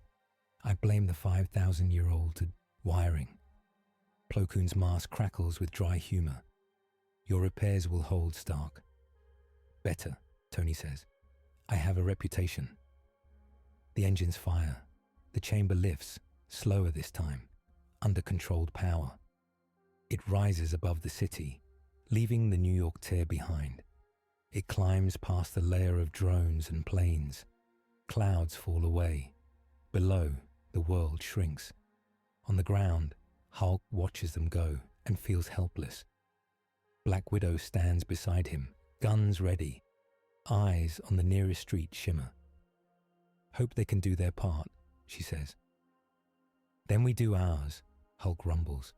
I blame the 5,000-year-old wiring. Plo Koon's mask crackles with dry humor. Your repairs will hold, Stark. Better, Tony says. I have a reputation. The engines fire. The chamber lifts, slower this time, under controlled power. It rises above the city, leaving the New York tear behind. It climbs past the layer of drones and planes. Clouds fall away. Below, the world shrinks. On the ground, Hulk watches them go and feels helpless. Black Widow stands beside him, guns ready, eyes on the nearest street shimmer. "Hope they can do their part," she says. "Then we do ours," Hulk rumbles.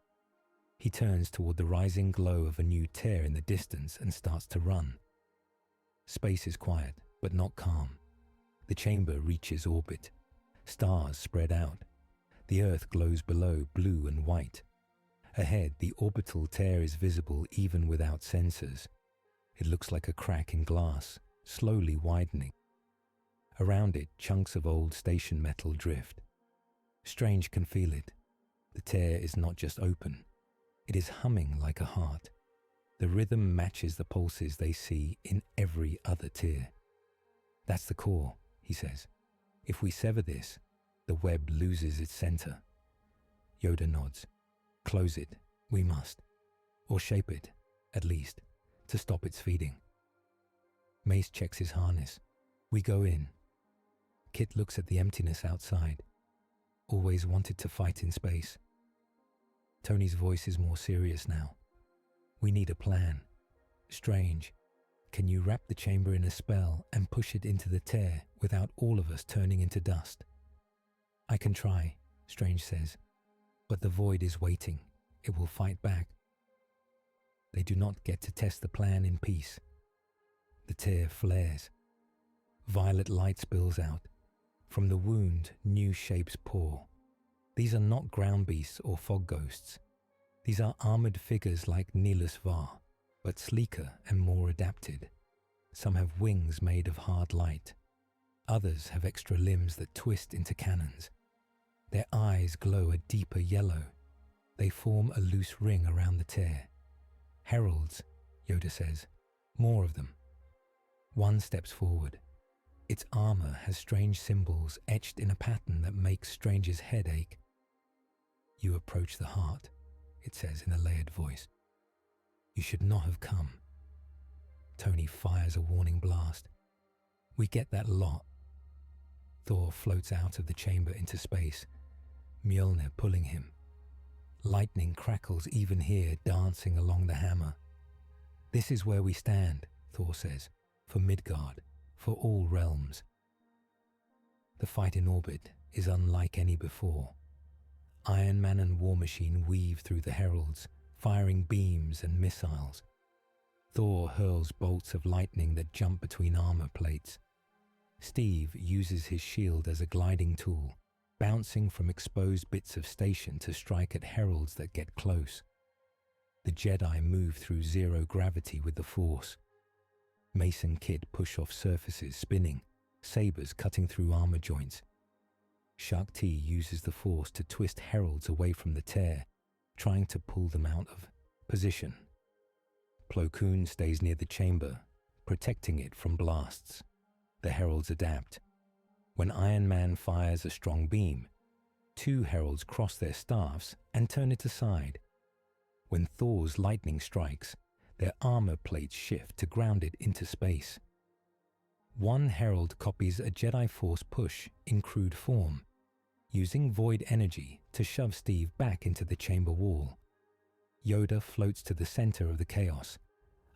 He turns toward the rising glow of a new tear in the distance and starts to run. Space is quiet, but not calm. The chamber reaches orbit. Stars spread out. The Earth glows below, blue and white. Ahead, the orbital tear is visible even without sensors. It looks like a crack in glass, slowly widening. Around it, chunks of old station metal drift. Strange can feel it. The tear is not just open. It is humming like a heart. The rhythm matches the pulses they see in every other tear. "That's the core," he says. "If we sever this, the web loses its center." Yoda nods. "Close it, we must. Or shape it, at least, to stop its feeding." Mace checks his harness. We go in. Kit looks at the emptiness outside. Always wanted to fight in space. Tony's voice is more serious now. "We need a plan. Strange, can you wrap the chamber in a spell and push it into the tear without all of us turning into dust?" "I can try," Strange says. "But the void is waiting. It will fight back." They do not get to test the plan in peace. The tear flares. Violet light spills out. From the wound, new shapes pour. These are not ground beasts or fog ghosts. These are armored figures like Nihilus Var, but sleeker and more adapted. Some have wings made of hard light. Others have extra limbs that twist into cannons. Their eyes glow a deeper yellow. They form a loose ring around the tear. "Heralds," Yoda says. "More of them." One steps forward. Its armor has strange symbols etched in a pattern that makes Strange's head ache. "You approach the heart," it says in a layered voice. "You should not have come." Tony fires a warning blast. "We get that lot." Thor floats out of the chamber into space, Mjolnir pulling him. Lightning crackles even here, dancing along the hammer. "This is where we stand," Thor says, "for Midgard, for all realms." The fight in orbit is unlike any before. Iron Man and War Machine weave through the heralds, firing beams and missiles. Thor hurls bolts of lightning that jump between armor plates. Steve uses his shield as a gliding tool, bouncing from exposed bits of station to strike at heralds that get close. The Jedi move through zero gravity with the Force. Mace and Kit push off surfaces, spinning, sabers cutting through armor joints. Shakti uses the Force to twist heralds away from the tear, trying to pull them out of position. Plo Koon stays near the chamber, protecting it from blasts. The heralds adapt. When Iron Man fires a strong beam, two heralds cross their staffs and turn it aside. When Thor's lightning strikes, their armor plates shift to ground it into space. One herald copies a Jedi Force push in crude form, using void energy to shove Steve back into the chamber wall. Yoda floats to the center of the chaos,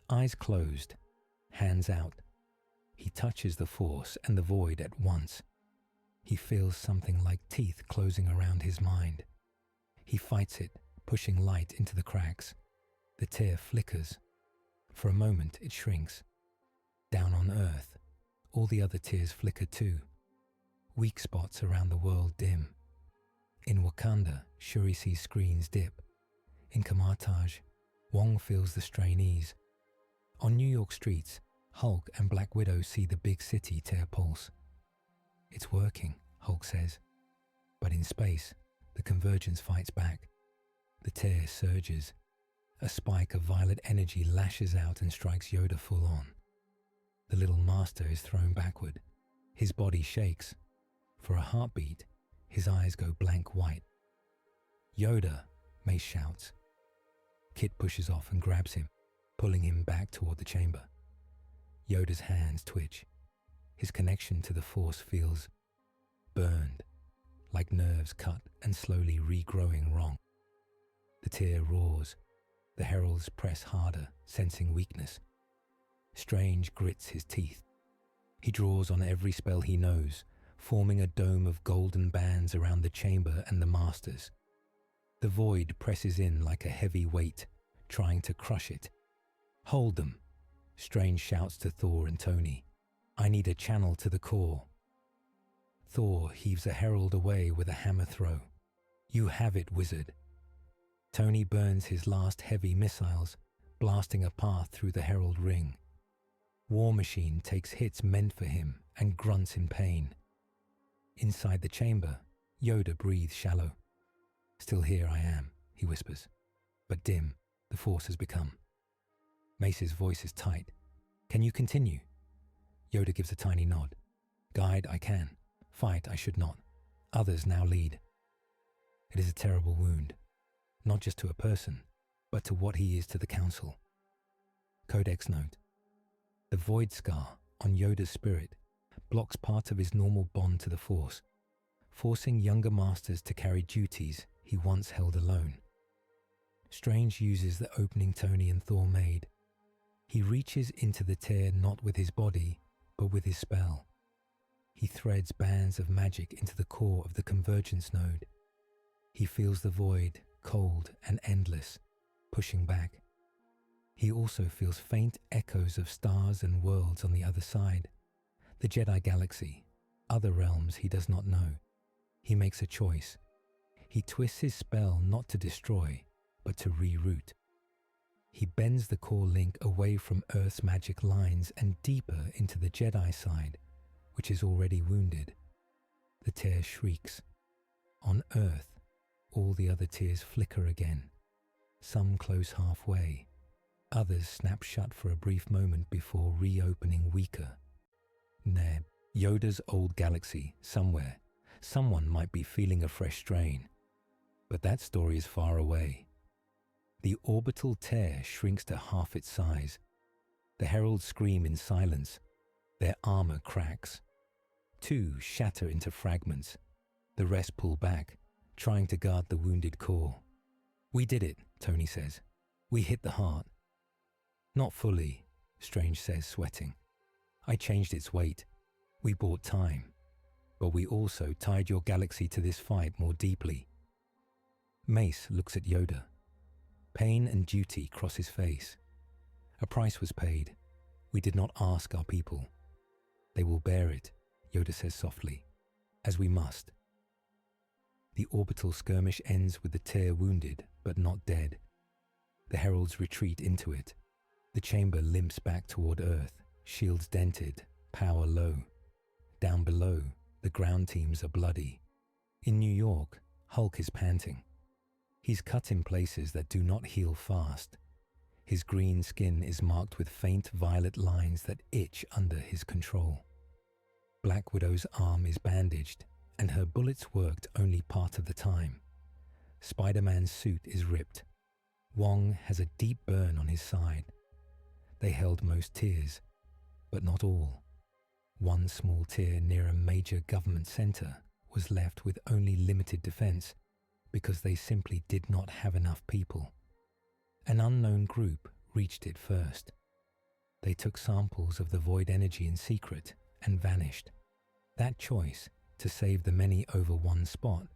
eyes closed, hands out. He touches the Force and the void at once. He feels something like teeth closing around his mind. He fights it, pushing light into the cracks. The tear flickers. For a moment, it shrinks. Down on Earth, all the other tears flicker too. Weak spots around the world dim. In Wakanda, Shuri sees screens dip. In Kamartaj, Wong feels the strain ease. On New York streets, Hulk and Black Widow see the big city tear pulse. "It's working," Hulk says. But in space, the convergence fights back. The tear surges. A spike of violet energy lashes out and strikes Yoda full on. The little master is thrown backward. His body shakes. For a heartbeat, his eyes go blank white. "Yoda!" Mace shouts. Kit pushes off and grabs him, pulling him back toward the chamber. Yoda's hands twitch. His connection to the Force feels burned, like nerves cut and slowly regrowing wrong. The tear roars. The heralds press harder, sensing weakness. Strange grits his teeth. He draws on every spell he knows, forming a dome of golden bands around the chamber and the masters. The void presses in like a heavy weight, trying to crush it. "Hold them!" Strange shouts to Thor and Tony. "I need a channel to the core." Thor heaves a herald away with a hammer throw. "You have it, wizard." Tony burns his last heavy missiles, blasting a path through the herald ring. War Machine takes hits meant for him and grunts in pain. Inside the chamber, Yoda breathes shallow. "Still here I am," he whispers, "but dim, the force has become." Mace's voice is tight. "Can you continue?" Yoda gives a tiny nod. "Guide, I can. Fight, I should not. Others now lead." It is a terrible wound, not just to a person, but to what he is to the Council. Codex note: the void scar on Yoda's spirit blocks part of his normal bond to the Force, forcing younger masters to carry duties he once held alone. Strange uses the opening Tony and Thor made. He reaches into the tear not with his body, but with his spell. He threads bands of magic into the core of the convergence node. He feels the void, cold and endless, pushing back. He also feels faint echoes of stars and worlds on the other side. The Jedi galaxy, other realms he does not know. He makes a choice. He twists his spell not to destroy, but to reroute. He bends the core link away from Earth's magic lines and deeper into the Jedi side, which is already wounded. The tear shrieks. On Earth, all the other tears flicker again. Some close halfway. Others snap shut for a brief moment before reopening weaker. There, Yoda's old galaxy, somewhere, someone might be feeling a fresh strain. But that story is far away. The orbital tear shrinks to half its size. The heralds scream in silence. Their armor cracks. Two shatter into fragments. The rest pull back, trying to guard the wounded core. "We did it," Tony says. "We hit the heart." "Not fully," Strange says, sweating. "I changed its weight. We bought time. But we also tied your galaxy to this fight more deeply." Mace looks at Yoda. Pain and duty cross his face. "A price was paid. We did not ask our people. They will bear it," Yoda says softly, "as we must." The orbital skirmish ends with the tear wounded, but not dead. The heralds retreat into it. The chamber limps back toward Earth, shields dented, power low. Down below, the ground teams are bloody. In New York, Hulk is panting. He's cut in places that do not heal fast. His green skin is marked with faint violet lines that itch under his control. Black Widow's arm is bandaged, and her bullets worked only part of the time. Spider-Man's suit is ripped. Wong has a deep burn on his side. They held most tears, but not all. One small tear near a major government center was left with only limited defense because they simply did not have enough people. An unknown group reached it first. They took samples of the void energy in secret and vanished. That choice, to save the many over one spot,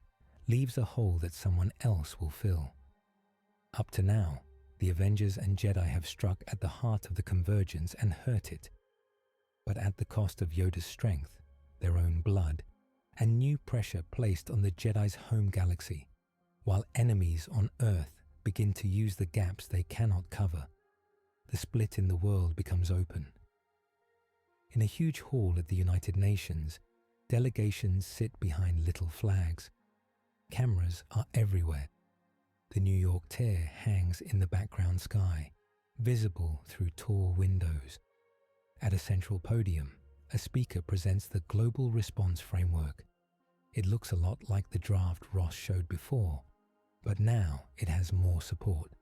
leaves a hole that someone else will fill. Up to now, the Avengers and Jedi have struck at the heart of the convergence and hurt it, but at the cost of Yoda's strength, their own blood, and new pressure placed on the Jedi's home galaxy, while enemies on Earth begin to use the gaps they cannot cover. The split in the world becomes open. In a huge hall at the United Nations, delegations sit behind little flags. Cameras are everywhere. The New York tear hangs in the background sky, visible through tall windows. At a central podium, a speaker presents the Global Response Framework. It looks a lot like the draft Ross showed before, but now it has more support.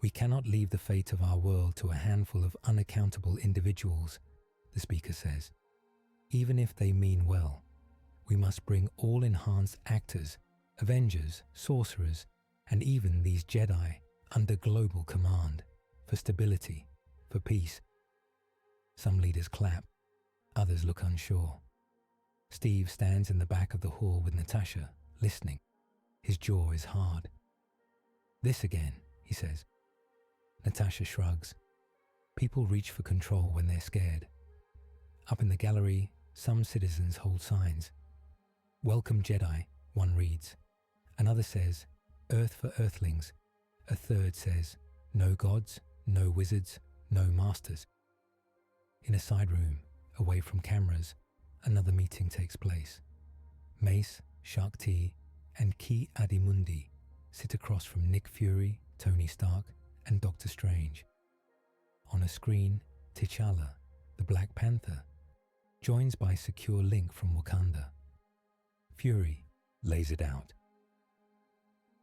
"We cannot leave the fate of our world to a handful of unaccountable individuals," the speaker says. "Even if they mean well, we must bring all enhanced actors, Avengers, sorcerers, And even these Jedi under global command, for stability, for peace. Some leaders clap, others look unsure. Steve stands in the back of the hall with Natasha, listening. His jaw is hard. "This again," he says. Natasha shrugs. People reach for control when they're scared. Up in the gallery, some citizens hold signs. "Welcome Jedi," one reads. Another says, "Earth for Earthlings." A third says, "No gods, no wizards, no masters." In a side room, away from cameras, another meeting takes place. Mace, Shaak Ti, and Ki Adimundi sit across from Nick Fury, Tony Stark, and Doctor Strange. On a screen, T'Challa, the Black Panther, joins by secure link from Wakanda. Fury lays it out.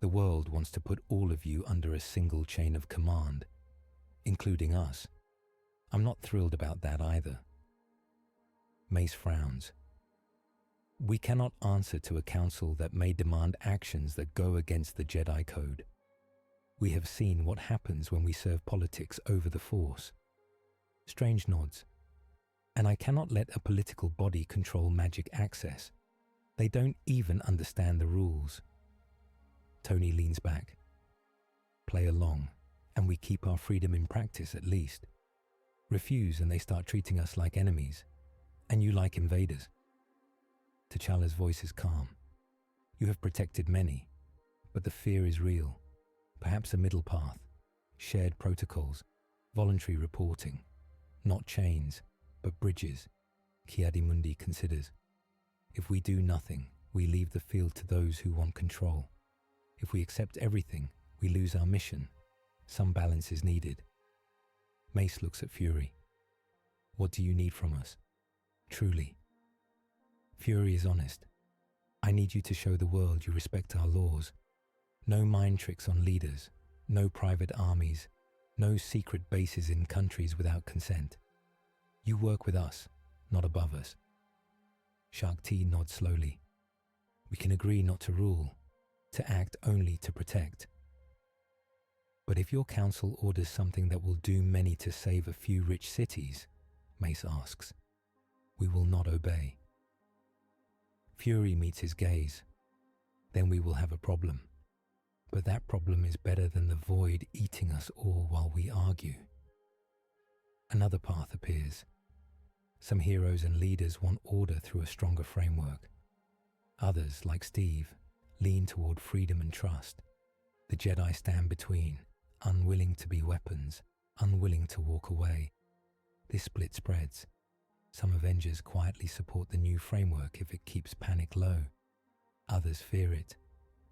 "The world wants to put all of you under a single chain of command, including us. I'm not thrilled about that either." Mace frowns. "We cannot answer to a council that may demand actions that go against the Jedi Code. We have seen what happens when we serve politics over the Force." Strange nods. "And I cannot let a political body control magic access. They don't even understand the rules." Tony leans back. "Play along, and we keep our freedom in practice at least. Refuse and they start treating us like enemies, and you like invaders." T'Challa's voice is calm. "You have protected many, but the fear is real. Perhaps a middle path, shared protocols, voluntary reporting, not chains, but bridges," Ki Adimundi considers. "If we do nothing, we leave the field to those who want control. If we accept everything, we lose our mission. Some balance is needed." Mace looks at Fury. "What do you need from us? Truly?" Fury is honest. "I need you to show the world you respect our laws. No mind tricks on leaders, no private armies, no secret bases in countries without consent. You work with us, not above us." Shaak Ti nods slowly. "We can agree not to rule, to act only to protect. But if your council orders something that will doom many to save a few rich cities," Mace asks, "we will not obey." Fury meets his gaze. "Then we will have a problem. But that problem is better than the void eating us all while we argue." Another path appears. Some heroes and leaders want order through a stronger framework. Others, like Steve, lean toward freedom and trust. The Jedi stand between, unwilling to be weapons, unwilling to walk away. This split spreads. Some Avengers quietly support the new framework if it keeps panic low. Others fear it.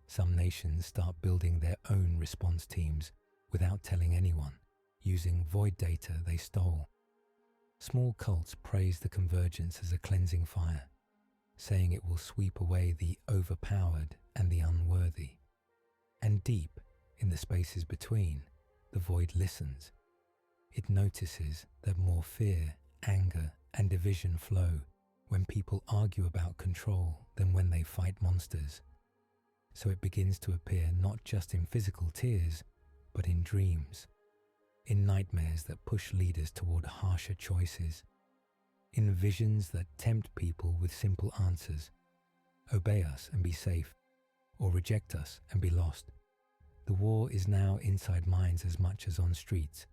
Some nations start building their own response teams without telling anyone, using void data they stole. Small cults praise the convergence as a cleansing fire, saying it will sweep away the overpowered and the unworthy. And deep, in the spaces between, the void listens. It notices that more fear, anger, and division flow when people argue about control than when they fight monsters. So it begins to appear not just in physical tears, but in dreams, in nightmares that push leaders toward harsher choices, in visions that tempt people with simple answers: obey us and be safe, or reject us and be lost. The war is now inside minds as much as on streets.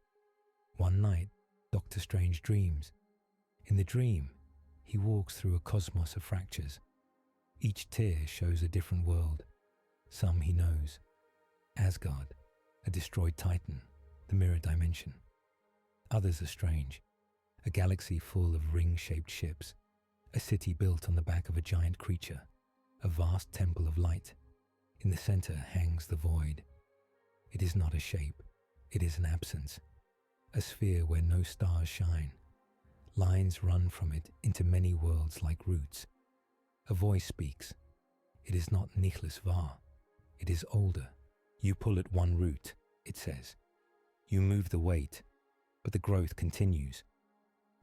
One night, Doctor Strange dreams. In the dream, he walks through a cosmos of fractures. Each tear shows a different world. Some he knows: Asgard, a destroyed Titan, the mirror dimension. Others are strange: a galaxy full of ring-shaped ships, a city built on the back of a giant creature, a vast temple of light. In the center hangs the void. It is not a shape, it is an absence, a sphere where no stars shine. Lines run from it into many worlds like roots. A voice speaks. It is not Nicholas Var. It is older. You pull at one root, it says. You move the weight, but the growth continues.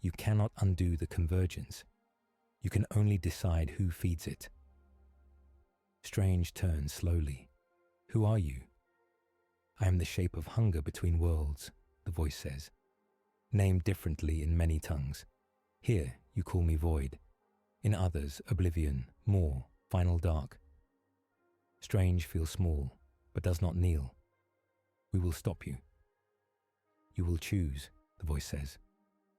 You cannot undo the convergence. You can only decide who feeds it. Strange turns slowly. Who are you? I am the shape of hunger between worlds, the voice says, named differently in many tongues. Here you call me Void. In others, Oblivion, Maw, Final Dark. Strange feels small, but does not kneel. We will stop you. You will choose, the voice says.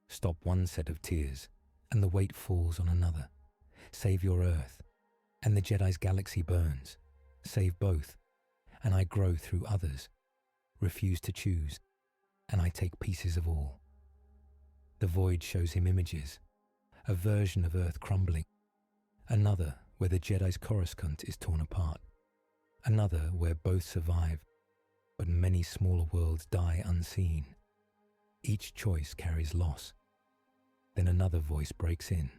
Stop one set of tears, and the weight falls on another. Save your Earth, and the Jedi's galaxy burns. Save both, and I grow through others. Refuse to choose, and I take pieces of all. The void shows him images, a version of Earth crumbling, another where the Jedi's Coruscant is torn apart, another where both survive, but many smaller worlds die unseen. Each choice carries loss. Then another voice breaks in,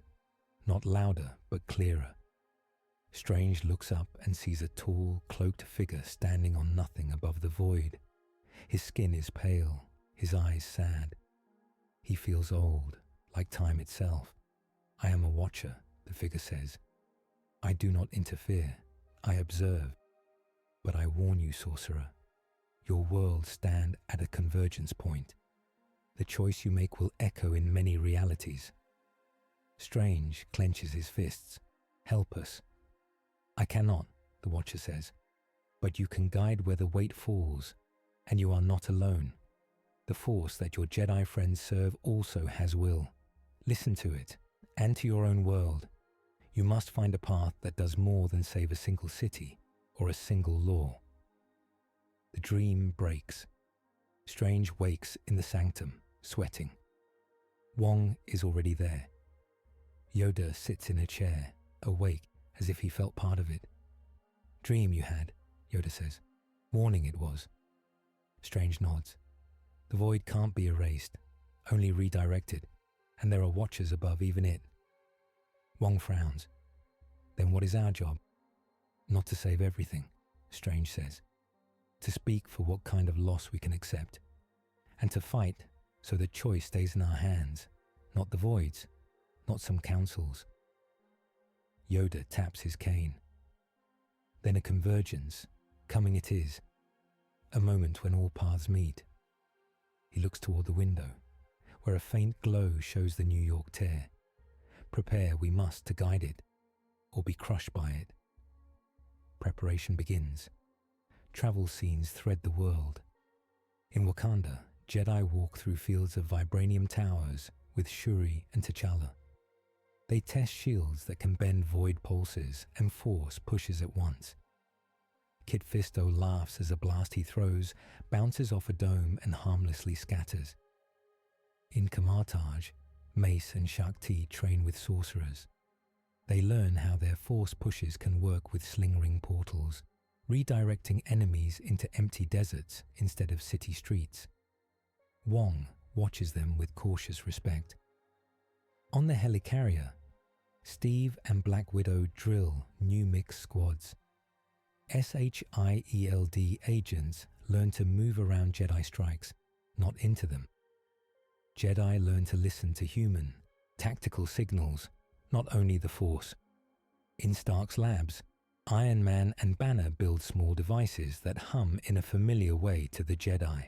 not louder but clearer. Strange looks up and sees a tall, cloaked figure standing on nothing above the void. His skin is pale, his eyes sad. He feels old, like time itself. I am a watcher, the figure says. I do not interfere, I observe. But I warn you, sorcerer, your worlds stand at a convergence point. The choice you make will echo in many realities. Strange clenches his fists. Help us. I cannot, the watcher says, but you can guide where the weight falls, and you are not alone. The force that your Jedi friends serve also has will. Listen to it, and to your own world. You must find a path that does more than save a single city or a single law. The dream breaks. Strange wakes in the sanctum, sweating. Wong is already there. Yoda sits in a chair, awake, as if he felt part of it. Dream you had, Yoda says. Warning it was. Strange nods. The void can't be erased, only redirected, and there are watchers above even it. Wong frowns. Then what is our job? Not to save everything, Strange says. To speak for what kind of loss we can accept, and to fight so the choice stays in our hands, not the void's, not some council's. Yoda taps his cane. Then a convergence, coming it is, a moment when all paths meet. He looks toward the window, where a faint glow shows the New York tear. Prepare we must to guide it, or be crushed by it. Preparation begins. Travel scenes thread the world. In Wakanda, Jedi walk through fields of vibranium towers with Shuri and T'Challa. They test shields that can bend void pulses and force pushes at once. Kit Fisto laughs as a blast he throws bounces off a dome and harmlessly scatters. In Kamartaj, Mace and Shakti train with sorcerers. They learn how their force pushes can work with sling ring portals, redirecting enemies into empty deserts instead of city streets. Wong watches them with cautious respect. On the helicarrier, Steve and Black Widow drill new mix squads. SHIELD agents learn to move around Jedi strikes, not into them. Jedi learn to listen to human, tactical signals, not only the Force. In Stark's labs, Iron Man and Banner build small devices that hum in a familiar way to the Jedi.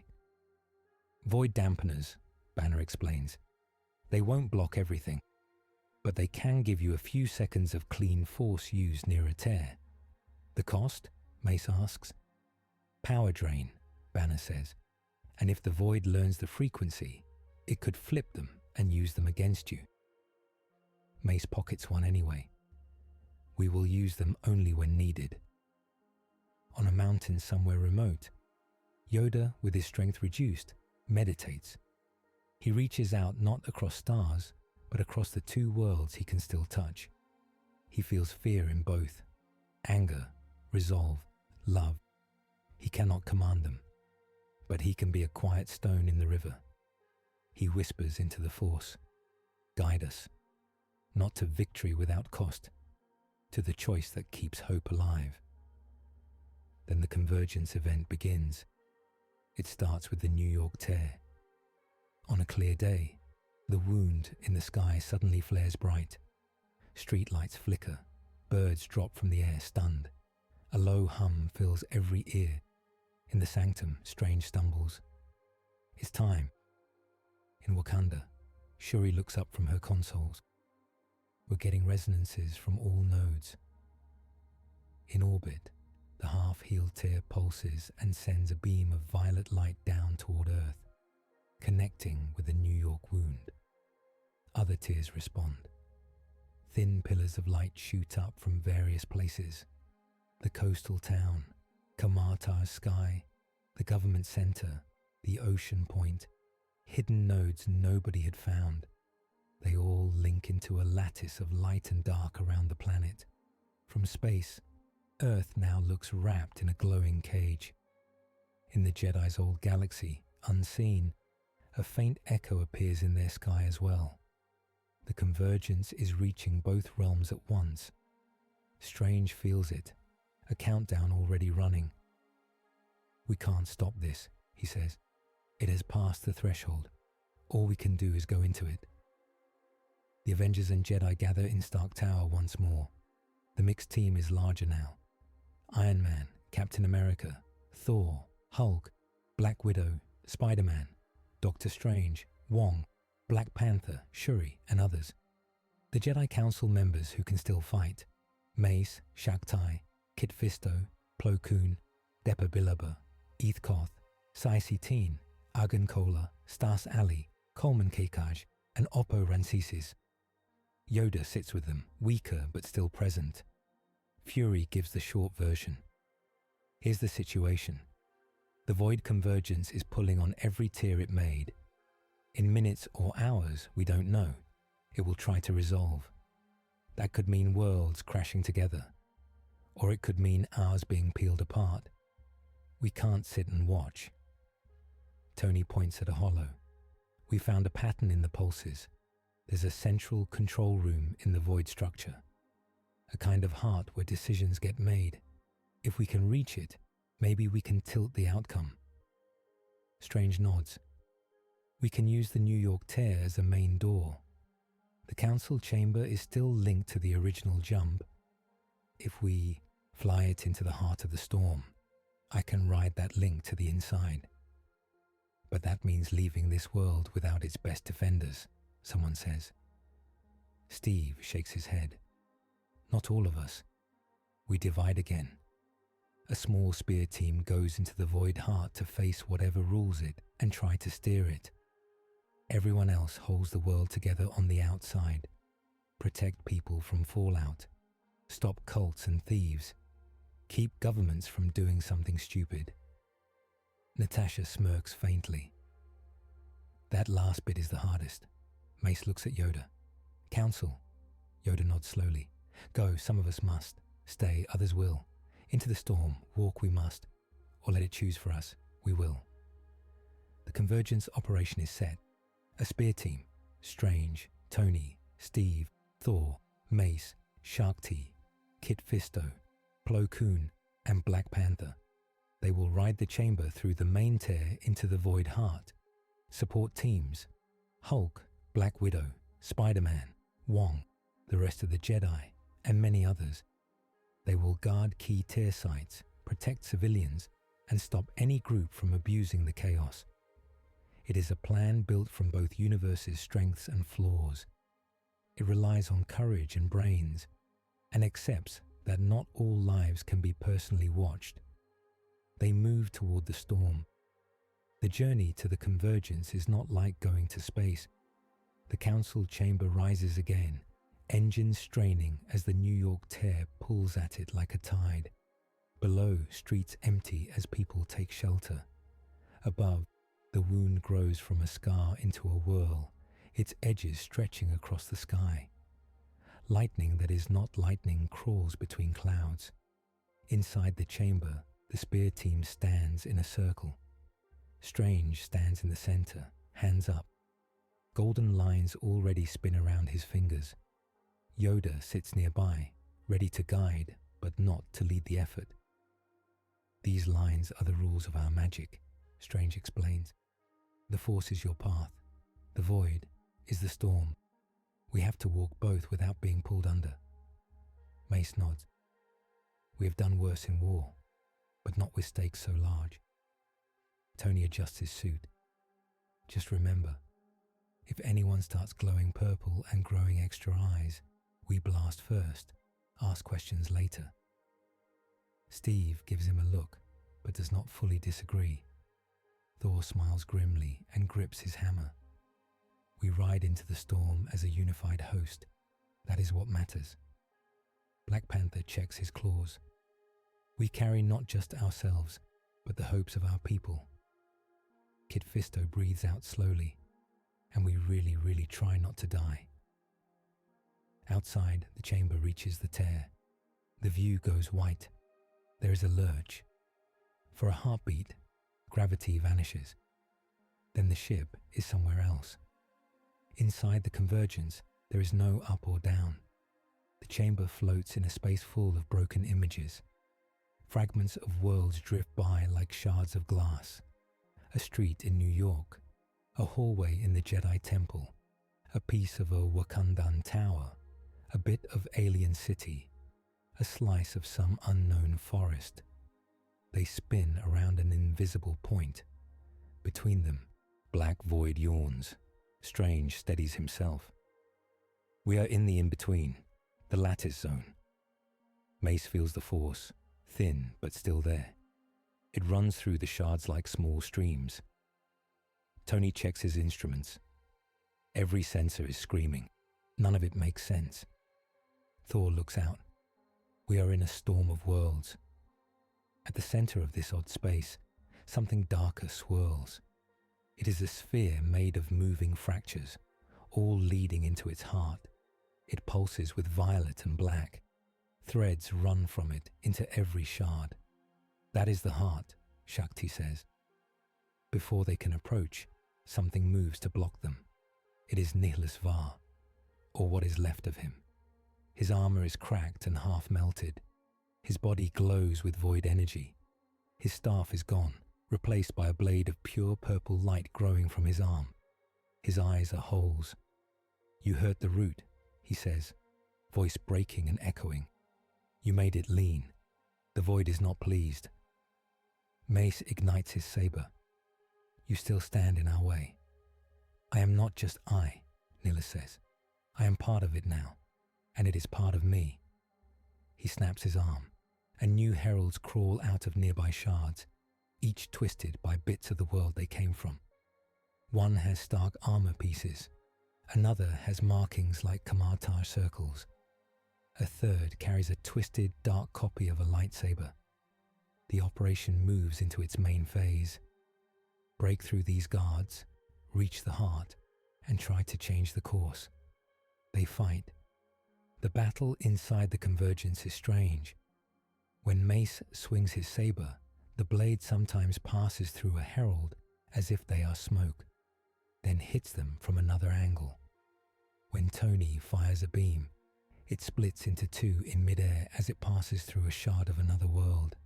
Void dampeners, Banner explains. They won't block everything, but they can give you a few seconds of clean force use near a tear. The cost? Mace asks. Power drain, Banner says, and if the Void learns the frequency, it could flip them and use them against you. Mace pockets one anyway. We will use them only when needed. On a mountain somewhere remote, Yoda, with his strength reduced, meditates. He reaches out not across stars, but across the two worlds he can still touch. He feels fear in both, anger, resolve, love. He cannot command them, but he can be a quiet stone in the river. He whispers into the Force, guide us, not to victory without cost, to the choice that keeps hope alive. Then the convergence event begins. It starts with the New York tear. On a clear day, the wound in the sky suddenly flares bright. Streetlights flicker, birds drop from the air stunned. A low hum fills every ear. In the sanctum, Strange stumbles. It's time. In Wakanda, Shuri looks up from her consoles. We're getting resonances from all nodes. In orbit, the half-healed tear pulses and sends a beam of violet light down toward Earth, connecting with the New York wound. Other tears respond. Thin pillars of light shoot up from various places. The coastal town, Kamartar's sky, the government center, the ocean point, hidden nodes nobody had found. They all link into a lattice of light and dark around the planet. From space, Earth now looks wrapped in a glowing cage. In the Jedi's old galaxy, unseen, a faint echo appears in their sky as well. The convergence is reaching both realms at once. Strange feels it, a countdown already running. We can't stop this, he says. It has passed the threshold. All we can do is go into it. The Avengers and Jedi gather in Stark Tower once more. The mixed team is larger now. Iron Man, Captain America, Thor, Hulk, Black Widow, Spider-Man, Doctor Strange, Wong, Black Panther, Shuri, and others. The Jedi Council members who can still fight: Mace, Shaktai, Kit Fisto, Plo Koon, Depa Billaba, Eth Koth, Saisi Teen, Agan Kola, Stas Ali, Coleman Kekaj, and Oppo Rancisis. Yoda sits with them, weaker but still present. Fury gives the short version. Here's the situation. The Void Convergence is pulling on every tear it made. In minutes or hours, we don't know. It will try to resolve. That could mean worlds crashing together. Or it could mean ours being peeled apart. We can't sit and watch. Tony points at a hollow. We found a pattern in the pulses. There's a central control room in the void structure. A kind of heart where decisions get made. If we can reach it, maybe we can tilt the outcome. Strange nods. We can use the New York tear as a main door. The council chamber is still linked to the original jump. If we fly it into the heart of the storm, I can ride that link to the inside. But that means leaving this world without its best defenders, someone says. Steve shakes his head. Not all of us. We divide again. A small spear team goes into the void heart to face whatever rules it and try to steer it. Everyone else holds the world together on the outside. Protect people from fallout. Stop cults and thieves. Keep governments from doing something stupid. Natasha smirks faintly. That last bit is the hardest. Mace looks at Yoda. Council. Yoda nods slowly. Go, some of us must. Stay, others will. Into the storm, walk we must. Or let it choose for us, we will. The convergence operation is set. A spear team, Strange, Tony, Steve, Thor, Mace, Shakti, Kit Fisto, Plo Koon, and Black Panther. They will ride the chamber through the main tear into the void heart. Support teams: Hulk, Black Widow, Spider-Man, Wong, the rest of the Jedi, and many others. They will guard key tear sites, protect civilians, and stop any group from abusing the chaos. It is a plan built from both universes' strengths and flaws. It relies on courage and brains, and accepts that not all lives can be personally watched. They move toward the storm. The journey to the convergence is not like going to space. The council chamber rises again, engines straining as the New York tear pulls at it like a tide. Below, streets empty as people take shelter. Above, the wound grows from a scar into a whirl, its edges stretching across the sky. Lightning that is not lightning crawls between clouds. Inside the chamber, the spear team stands in a circle. Strange stands in the center, hands up. Golden lines already spin around his fingers. Yoda sits nearby, ready to guide, but not to lead the effort. These lines are the rules of our magic, Strange explains. The Force is your path. The Void is the storm. We have to walk both without being pulled under. Mace nods. We have done worse in war, but not with stakes so large. Tony adjusts his suit. Just remember, if anyone starts glowing purple and growing extra eyes, we blast first, ask questions later. Steve gives him a look, but does not fully disagree. Thor smiles grimly and grips his hammer. We ride into the storm as a unified host. That is what matters. Black Panther checks his claws. We carry not just ourselves, but the hopes of our people. Kit Fisto breathes out slowly, and we really try not to die. Outside, the chamber reaches the tear. The view goes white. There is a lurch. For a heartbeat, gravity vanishes. Then the ship is somewhere else. Inside the convergence, there is no up or down. The chamber floats in a space full of broken images. Fragments of worlds drift by like shards of glass. A street in New York, a hallway in the Jedi temple, a piece of a Wakandan tower, a bit of alien city, a slice of some unknown forest. They spin around an invisible point. Between them, black void yawns. Strange steadies himself. We are in the in-between, the lattice zone. Mace feels the force, thin but still there. It runs through the shards like small streams. Tony checks his instruments. Every sensor is screaming. None of it makes sense. Thor looks out. We are in a storm of worlds. At the center of this odd space, something darker swirls. It is a sphere made of moving fractures, all leading into its heart. It pulses with violet and black. Threads run from it into every shard. That is the heart, Shakti says. Before they can approach, something moves to block them. It is Nihilus Var, or what is left of him. His armor is cracked and half melted. His body glows with void energy. His staff is gone, replaced by a blade of pure purple light growing from his arm. His eyes are holes. You hurt the root, he says, voice breaking and echoing. You made it lean. The void is not pleased. Mace ignites his saber. You still stand in our way. I am not just I, Nihilus says. I am part of it now, and it is part of me. He snaps his arm, and new heralds crawl out of nearby shards, each twisted by bits of the world they came from. One has stark armor pieces, another has markings like Kamartar circles. A third carries a twisted, dark copy of a lightsaber. The operation moves into its main phase. Break through these guards, reach the heart, and try to change the course. They fight. The battle inside the convergence is strange. When Mace swings his saber, the blade sometimes passes through a herald as if they are smoke, then hits them from another angle. When Tony fires a beam, it splits into two in midair as it passes through a shard of another world.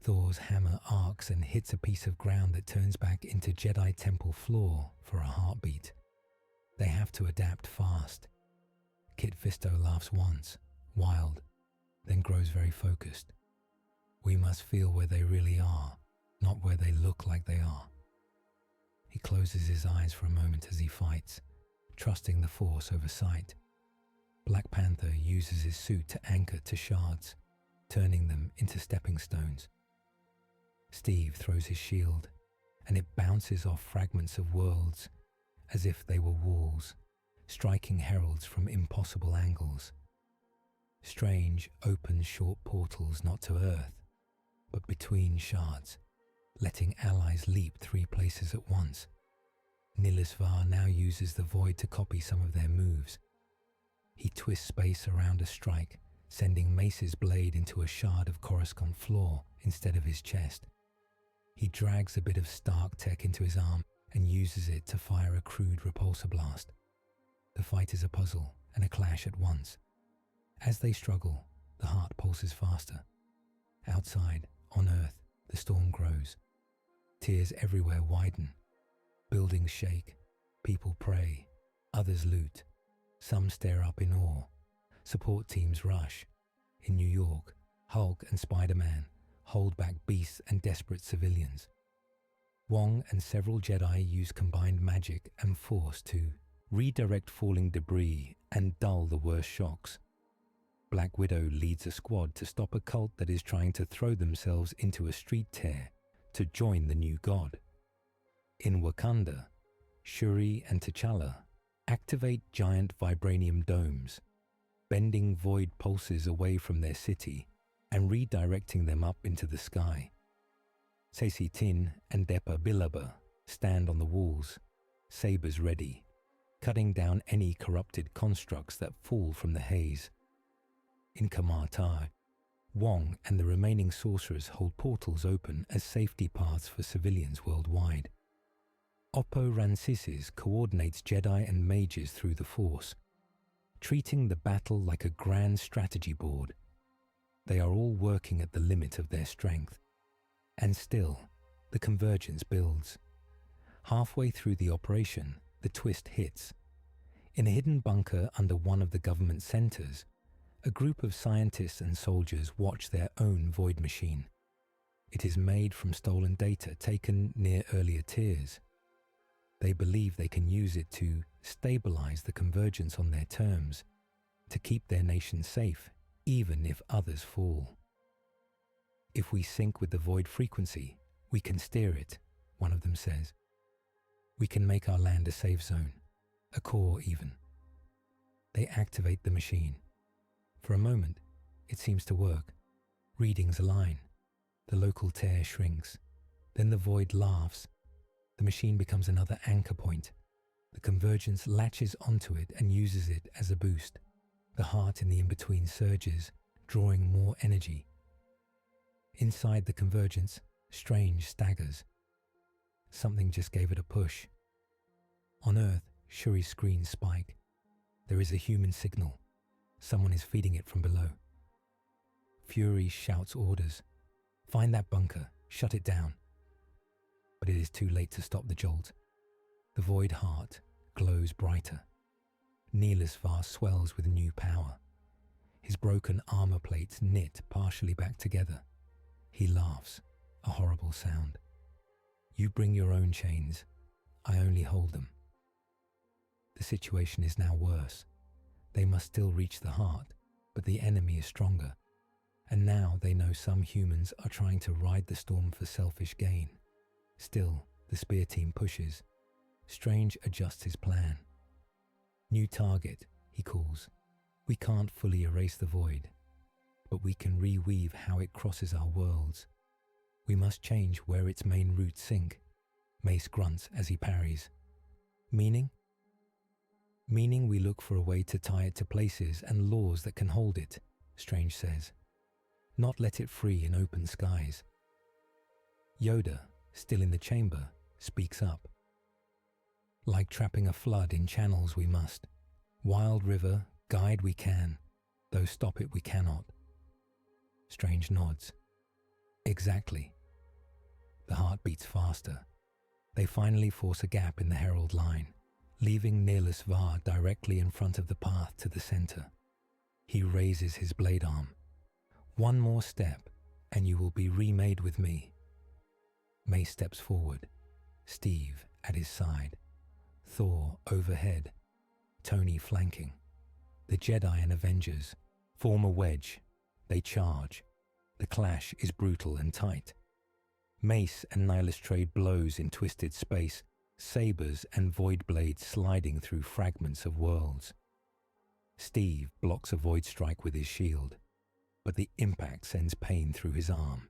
Thor's hammer arcs and hits a piece of ground that turns back into Jedi temple floor for a heartbeat. They have to adapt fast. Kit Fisto laughs once, wild, then grows very focused. We must feel where they really are, not where they look like they are. He closes his eyes for a moment as he fights, trusting the force over sight. Black Panther uses his suit to anchor to shards, turning them into stepping stones. Steve throws his shield, and it bounces off fragments of worlds as if they were walls, striking heralds from impossible angles. Strange, open, short portals not to Earth, but between shards, letting allies leap 3 places at once. Nihilus Var now uses the void to copy some of their moves. He twists space around a strike, sending Mace's blade into a shard of Coruscant floor instead of his chest. He drags a bit of Stark tech into his arm and uses it to fire a crude repulsor blast. The fight is a puzzle and a clash at once. As they struggle, the heart pulses faster. Outside, on Earth, the storm grows. Tears everywhere widen. Buildings shake. People pray. Others loot. Some stare up in awe. Support teams rush. In New York, Hulk and Spider-Man hold back beasts and desperate civilians. Wong and several Jedi use combined magic and force to redirect falling debris and dull the worst shocks. Black Widow leads a squad to stop a cult that is trying to throw themselves into a street tear to join the new god. In Wakanda, Shuri and T'Challa activate giant vibranium domes, bending void pulses away from their city and redirecting them up into the sky. Ceci Tin and Depa Billaba stand on the walls, sabers ready, cutting down any corrupted constructs that fall from the haze. In Kamar-Taj, Wong and the remaining sorcerers hold portals open as safety paths for civilians worldwide. Oppo Rancisis coordinates Jedi and mages through the Force, treating the battle like a grand strategy board. They are all working at the limit of their strength. And still, the convergence builds. Halfway through the operation, the twist hits. In a hidden bunker under one of the government centers, a group of scientists and soldiers watch their own void machine. It is made from stolen data taken near earlier tiers. They believe they can use it to stabilize the convergence on their terms, to keep their nation safe, even if others fall. If we sync with the void frequency, we can steer it, one of them says. We can make our land a safe zone, a core even. They activate the machine. For a moment, it seems to work. Readings align. The local tear shrinks. Then the void laughs. The machine becomes another anchor point. The convergence latches onto it and uses it as a boost. The heart in the in-between surges, drawing more energy. Inside the convergence, Strange staggers. Something just gave it a push. On Earth, Shuri's screens spike. There is a human signal. Someone is feeding it from below. Fury shouts orders. Find that bunker. Shut it down. But it is too late to stop the jolt. The void heart glows brighter. Neelis Var swells with new power. His broken armor plates knit partially back together. He laughs, a horrible sound. You bring your own chains. I only hold them. The situation is now worse. They must still reach the heart, but the enemy is stronger. And now they know some humans are trying to ride the storm for selfish gain. Still, the spear team pushes. Strange adjusts his plan. New target, he calls. We can't fully erase the void, but we can reweave how it crosses our worlds. We must change where its main roots sink. Mace grunts as he parries. Meaning? Meaning we look for a way to tie it to places and laws that can hold it, Strange says. Not let it free in open skies. Yoda, still in the chamber, speaks up. Like trapping a flood in channels we must. Wild river, guide we can, though stop it we cannot. Strange nods. Exactly. The heart beats faster. They finally force a gap in the herald line, leaving Neelis Var directly in front of the path to the center. He raises his blade arm. One more step, and you will be remade with me. May steps forward, Steve at his side, Thor overhead, Tony flanking. The Jedi and Avengers form a wedge. They charge. The clash is brutal and tight. Mace and Nihilus trade blows in twisted space, sabers and void blades sliding through fragments of worlds. Steve blocks a void strike with his shield, but the impact sends pain through his arm.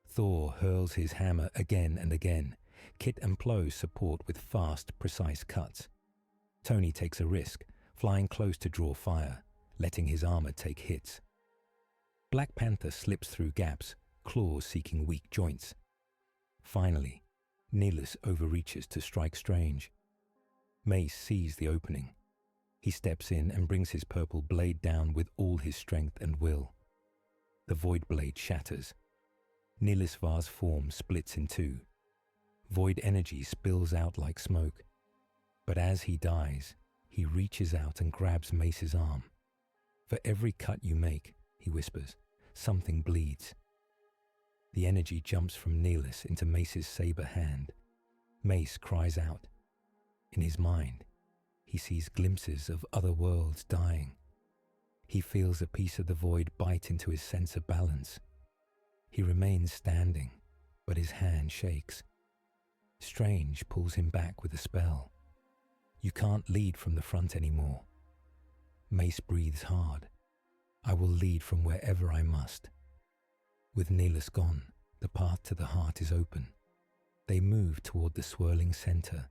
Thor hurls his hammer again and again. Kit and Plo support with fast, precise cuts. Tony takes a risk, flying close to draw fire, letting his armor take hits. Black Panther slips through gaps, claws seeking weak joints. Finally, Neelis overreaches to strike Strange. Mace sees the opening. He steps in and brings his purple blade down with all his strength and will. The void blade shatters. Neelis Var's form splits in two. Void energy spills out like smoke. But as he dies, he reaches out and grabs Mace's arm. For every cut you make, he whispers, something bleeds. The energy jumps from Nihilus into Mace's saber hand. Mace cries out. In his mind, he sees glimpses of other worlds dying. He feels a piece of the void bite into his sense of balance. He remains standing, but his hand shakes. Strange pulls him back with a spell. You can't lead from the front anymore. Mace breathes hard. I will lead from wherever I must. With Nihilus gone, the path to the heart is open. They move toward the swirling center.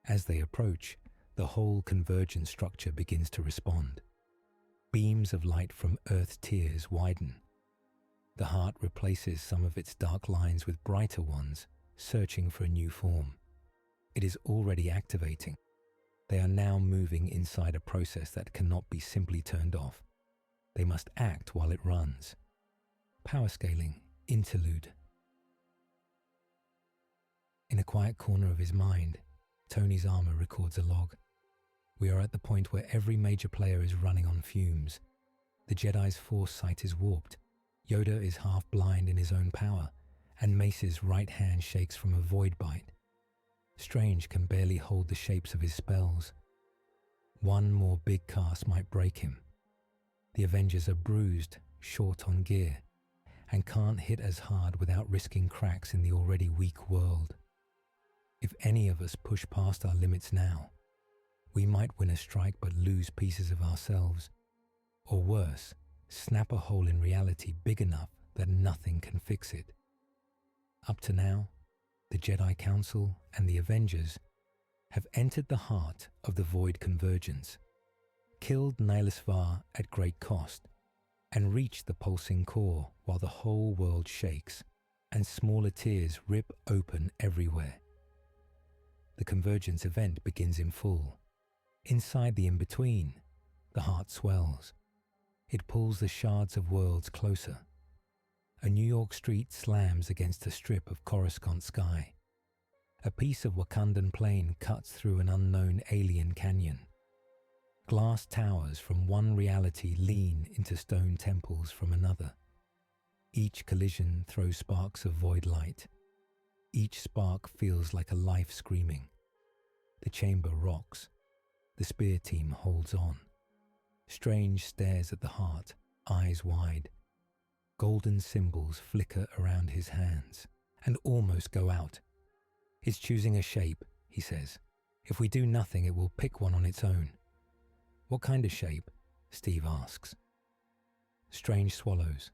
As they approach, the whole convergent structure begins to respond. Beams of light from Earth's tears widen. The heart replaces some of its dark lines with brighter ones, searching for a new form. It is already activating. They are now moving inside a process that cannot be simply turned off. They must act while it runs. Power scaling, interlude. In a quiet corner of his mind, Tony's armor records a log. We are at the point where every major player is running on fumes. The Jedi's force sight is warped. Yoda is half blind in his own power, and Mace's right hand shakes from a void bite. Strange can barely hold the shapes of his spells. One more big cast might break him. The Avengers are bruised, short on gear, and can't hit as hard without risking cracks in the already weak world. If any of us push past our limits now, we might win a strike but lose pieces of ourselves. Or worse, snap a hole in reality big enough that nothing can fix it. Up to now, the Jedi Council and the Avengers have entered the heart of the Void Convergence, killed Nihilus Var at great cost, and reached the pulsing core while the whole world shakes and smaller tears rip open everywhere. The convergence event begins in full. Inside the in-between, the heart swells. It pulls the shards of worlds closer. A New York street slams against a strip of Coruscant sky. A piece of Wakandan plain cuts through an unknown alien canyon. Glass towers from one reality lean into stone temples from another. Each collision throws sparks of void light. Each spark feels like a life screaming. The chamber rocks. The spear team holds on. Strange stares at the heart, eyes wide. Golden symbols flicker around his hands and almost go out. It's choosing a shape, he says. If we do nothing, it will pick one on its own. What kind of shape? Steve asks. Strange swallows.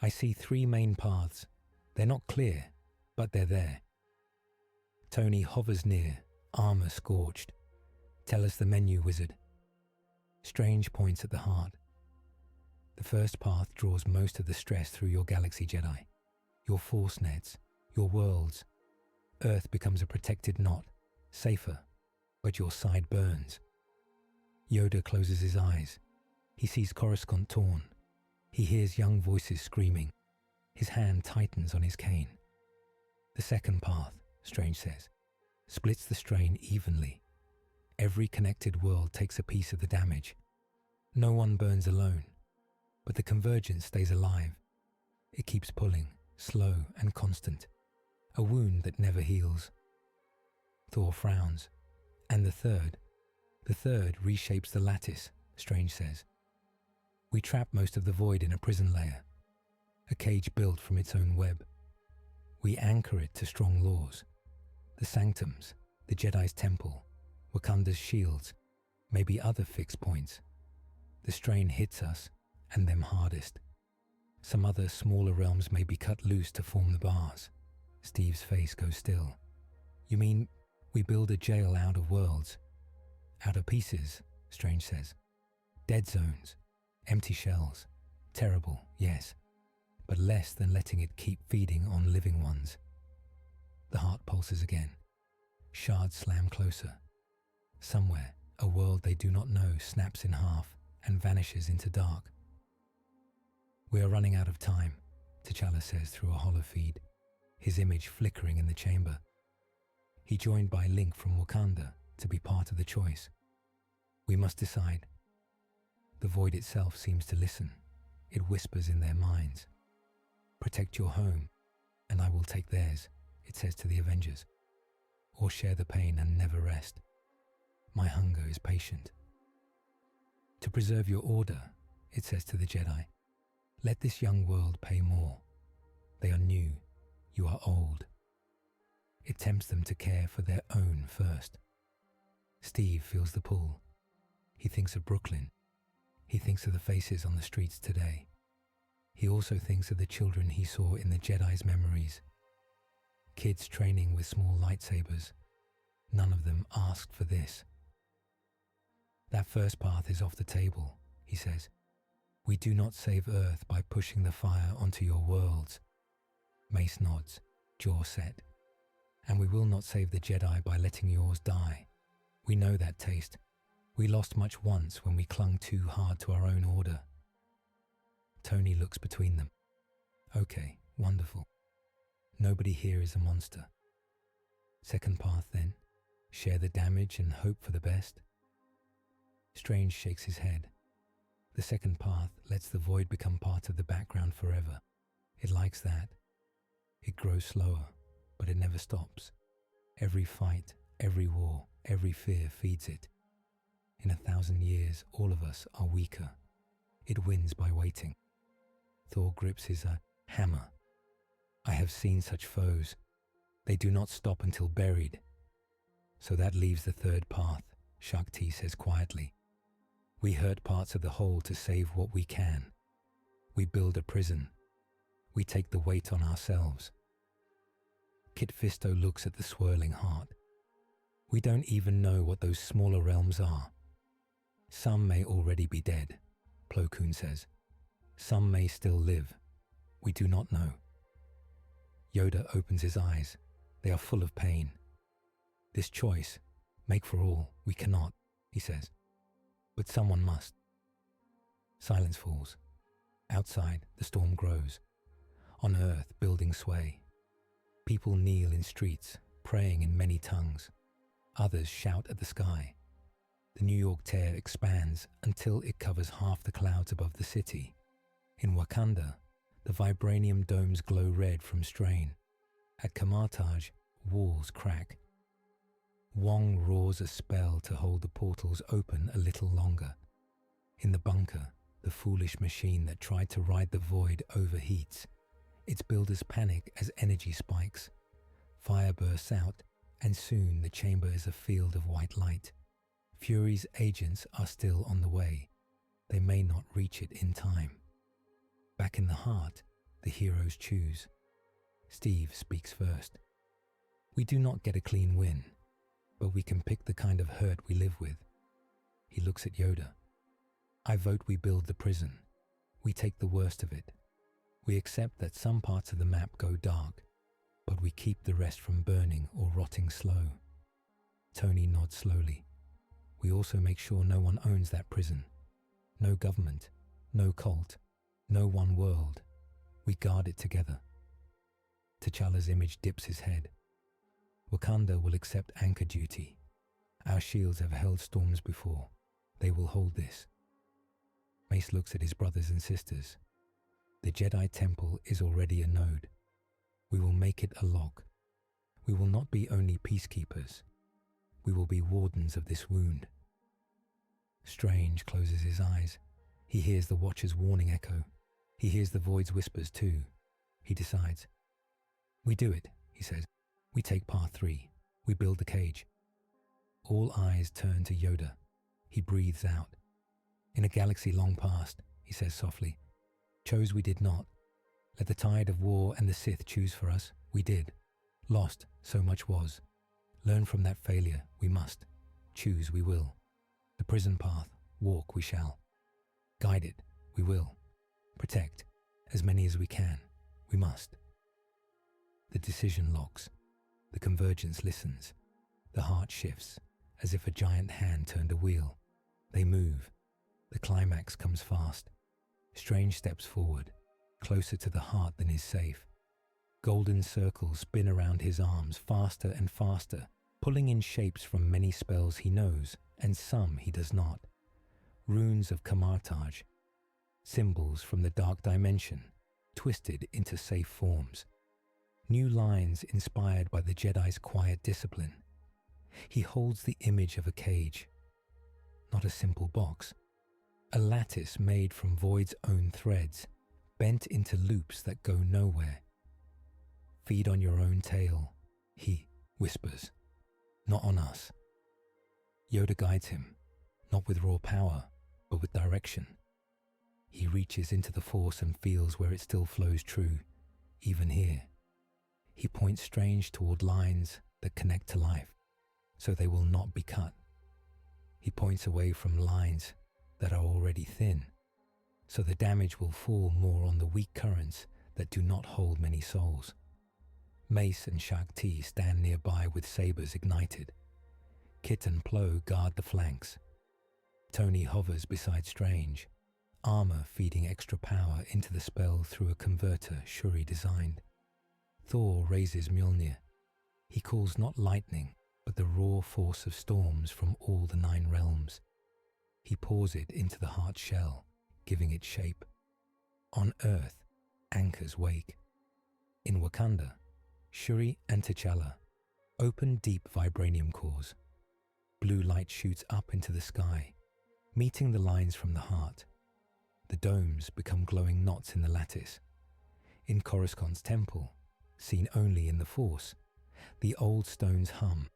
I see 3 main paths. They're not clear, but they're there. Tony hovers near, armor scorched. Tell us the menu, wizard. Strange points at the heart. The first path draws most of the stress through your galaxy, Jedi. Your force nets, your worlds. Earth becomes a protected knot, safer, but your side burns. Yoda closes his eyes. He sees Coruscant torn. He hears young voices screaming. His hand tightens on his cane. The second path, Strange says, splits the strain evenly. Every connected world takes a piece of the damage. No one burns alone, but the convergence stays alive. It keeps pulling, slow and constant, a wound that never heals. Thor frowns. And the third reshapes the lattice, Strange says. We trap most of the void in a prison layer, a cage built from its own web. We anchor it to strong laws. The sanctums, the Jedi's temple, Wakanda's shields, maybe other fixed points. The strain hits us, and them hardest. Some other smaller realms may be cut loose to form the bars. Steve's face goes still. You mean we build a jail out of worlds? Out of pieces, Strange says. Dead zones, empty shells. Terrible, yes, but less than letting it keep feeding on living ones. The heart pulses again. Shards slam closer. Somewhere, a world they do not know snaps in half and vanishes into dark. We are running out of time, T'Challa says through a hollow feed, his image flickering in the chamber. He joined by Link from Wakanda to be part of the choice. We must decide. The void itself seems to listen. It whispers in their minds. Protect your home, "And I will take theirs," it says to the Avengers, "or share the pain and never rest. My hunger is patient." "To preserve your order," it says to the Jedi, "let this young world pay more. They are new, you are old." It tempts them to care for their own first. Steve feels the pull. He thinks of Brooklyn. He thinks of the faces on the streets today. He also thinks of the children he saw in the Jedi's memories. Kids training with small lightsabers. None of them asked for this. "That first path is off the table," he says. "We do not save Earth by pushing the fire onto your worlds." Mace nods, jaw set. "And we will not save the Jedi by letting yours die. We know that taste. We lost much once when we clung too hard to our own order." Tony looks between them. "Okay, wonderful. Nobody here is a monster. Second path then, share the damage and hope for the best." Strange shakes his head. The second path lets the void become part of the background forever. It likes that. It grows slower, but it never stops. Every fight, every war, every fear feeds it. In 1,000 years, all of us are weaker. It wins by waiting. Thor grips his hammer. "I have seen such foes. They do not stop until buried." "So that leaves the third path," Shakti says quietly. "We hurt parts of the whole to save what we can. We build a prison. We take the weight on ourselves." Kit Fisto looks at the swirling heart. "We don't even know what those smaller realms are. Some may already be dead," Plo Koon says. "Some may still live. We do not know." Yoda opens his eyes. They are full of pain. "This choice, make for all, we cannot," he says. "But someone must." Silence falls. Outside, the storm grows. On Earth, buildings sway. People kneel in streets, praying in many tongues. Others shout at the sky. The New York tear expands until it covers half the clouds above the city. In Wakanda, the vibranium domes glow red from strain. At Kamartaj, walls crack. Wong roars a spell to hold the portals open a little longer. In the bunker, the foolish machine that tried to ride the void overheats. Its builders panic as energy spikes. Fire bursts out, and soon the chamber is a field of white light. Fury's agents are still on the way. They may not reach it in time. Back in the heart, the heroes choose. Steve speaks first. "We do not get a clean win, but we can pick the kind of hurt we live with." He looks at Yoda. "I vote we build the prison. We take the worst of it. We accept that some parts of the map go dark, but we keep the rest from burning or rotting slow." Tony nods slowly. "We also make sure no one owns that prison. No government, no cult, no one world. We guard it together." T'Challa's image dips his head. "Wakanda will accept anchor duty. Our shields have held storms before. They will hold this." Mace looks at his brothers and sisters. The Jedi Temple is already a node. We will make it a lock. We will not be only peacekeepers. We will be wardens of this wound. Strange closes his eyes. He hears the Watcher's warning echo. He hears the Void's whispers too. He decides. "We do it," he says. "We take path 3. We build the cage." All eyes turn to Yoda. He breathes out. "In a galaxy long past," he says softly, "chose we did not. Let the tide of war and the Sith choose for us. We did. Lost, so much was. Learn from that failure, we must. Choose, we will. The prison path, walk we shall. Guide it, we will. Protect, as many as we can, we must." The decision locks. The convergence listens. The heart shifts, as if a giant hand turned a wheel. They move. The climax comes fast. Strange steps forward, closer to the heart than is safe. Golden circles spin around his arms faster and faster, pulling in shapes from many spells he knows, and some he does not. Runes of Kamartaj, symbols from the dark dimension, twisted into safe forms. new lines inspired by the Jedi's quiet discipline. He holds the image of a cage, not a simple box, a lattice made from Void's own threads, bent into loops that go nowhere. "Feed on your own tail," he whispers, "not on us." Yoda guides him, not with raw power, but with direction. He reaches into the Force and feels where it still flows true, even here. He points Strange toward lines that connect to life, so they will not be cut. He points away from lines that are already thin, so the damage will fall more on the weak currents that do not hold many souls. Mace and Shak Ti stand nearby with sabers ignited. Kit and Plo guard the flanks. Tony hovers beside Strange, armor feeding extra power into the spell through a converter Shuri designed. Thor raises Mjolnir. He calls not lightning, but the raw force of storms from all the 9 realms. He pours it into the heart shell, giving it shape. On Earth, anchors wake. In Wakanda, Shuri and T'Challa open deep vibranium cores. Blue light shoots up into the sky, meeting the lines from the heart. The domes become glowing knots in the lattice. In Coruscant's temple, seen only in the Force, the old stones hum.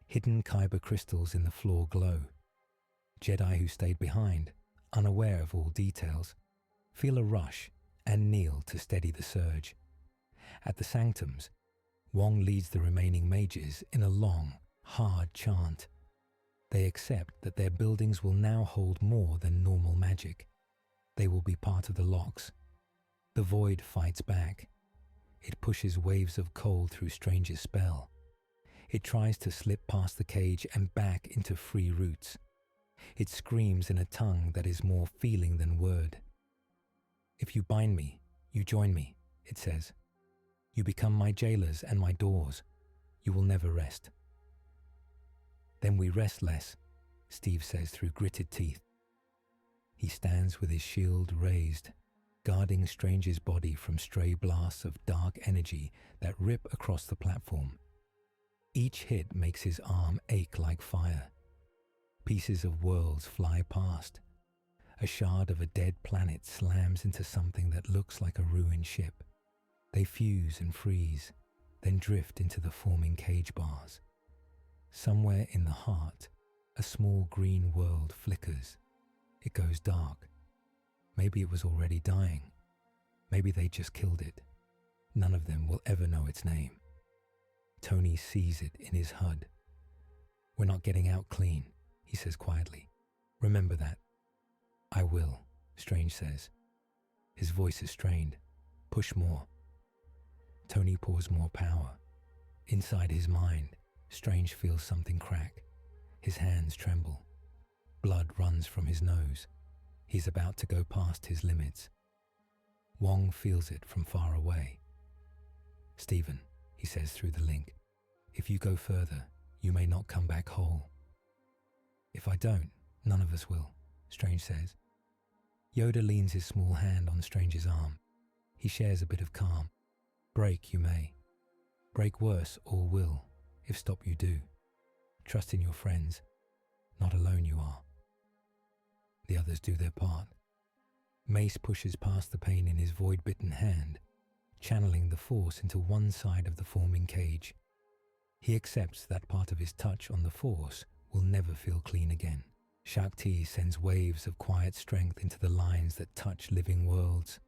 Hidden kyber crystals in the floor glow. Jedi who stayed behind, unaware of all details, feel a rush and kneel to steady the surge. At the sanctums, Wong leads the remaining mages in a long, hard chant. They accept that their buildings will now hold more than normal magic. They will be part of the locks. The void fights back. It pushes waves of cold through Strange's spell. It tries to slip past the cage and back into free routes. It screams in a tongue that is more feeling than word. "If you bind me, you join me," it says. "You become my jailers and my doors. You will never rest." "Then we rest less," Steve says through gritted teeth. He stands with his shield raised, guarding Strange's body from stray blasts of dark energy that rip across the platform. Each hit makes his arm ache like fire. Pieces of worlds fly past. A shard of a dead planet slams into something that looks like a ruined ship. They fuse and freeze, then drift into the forming cage bars. Somewhere in the heart, a small green world flickers. It goes dark. Maybe it was already dying. Maybe they just killed it. None of them will ever know its name. Tony sees it in his HUD. "We're not getting out clean," he says quietly. "Remember that." "I will," Strange says. His voice is strained. "Push more." Tony pours more power. Inside his mind, Strange feels something crack. His hands tremble. Blood runs from his nose. He's about to go past his limits. Wong feels it from far away. "Stephen," he says through the link, "if you go further, you may not come back whole." "If I don't, none of us will," Strange says. Yoda leans his small hand on Strange's arm. He shares a bit of calm. "Break you may. Break worse all will, if stop you do. Trust in your friends. Not alone you are." The others do their part. Mace pushes past the pain in his void-bitten hand, channeling the Force into one side of the forming cage. He accepts that part of his touch on the Force will never feel clean again. Shak Ti sends waves of quiet strength into the lines that touch living worlds,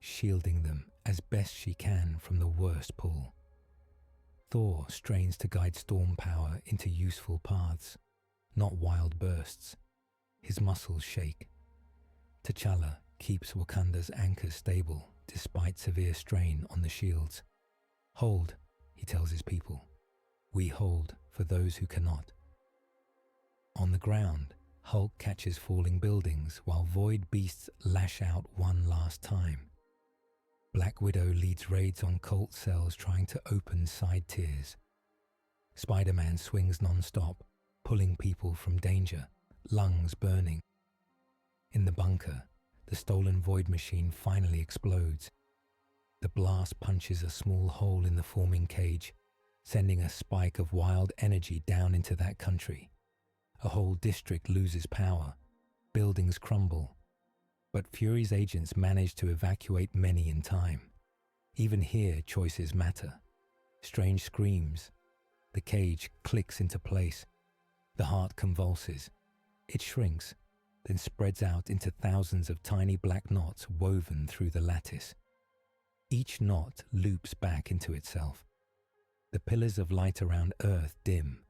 shielding them as best she can from the worst pull. Thor strains to guide storm power into useful paths, not wild bursts. His muscles shake. T'Challa keeps Wakanda's anchors stable despite severe strain on the shields. "Hold," he tells his people. "We hold for those who cannot." On the ground, Hulk catches falling buildings while void beasts lash out one last time. Black Widow leads raids on cult cells trying to open side tiers. Spider-Man swings non-stop, pulling people from danger, lungs burning. In the bunker, the stolen void machine finally explodes. The blast punches a small hole in the forming cage, sending a spike of wild energy down into that country. A whole district loses power, buildings crumble, but Fury's agents manage to evacuate many in time. Even here, choices matter. Strange screams. The cage clicks into place. The heart convulses. It shrinks, then spreads out into thousands of tiny black knots woven through the lattice. Each knot loops back into itself. The pillars of light around Earth dim.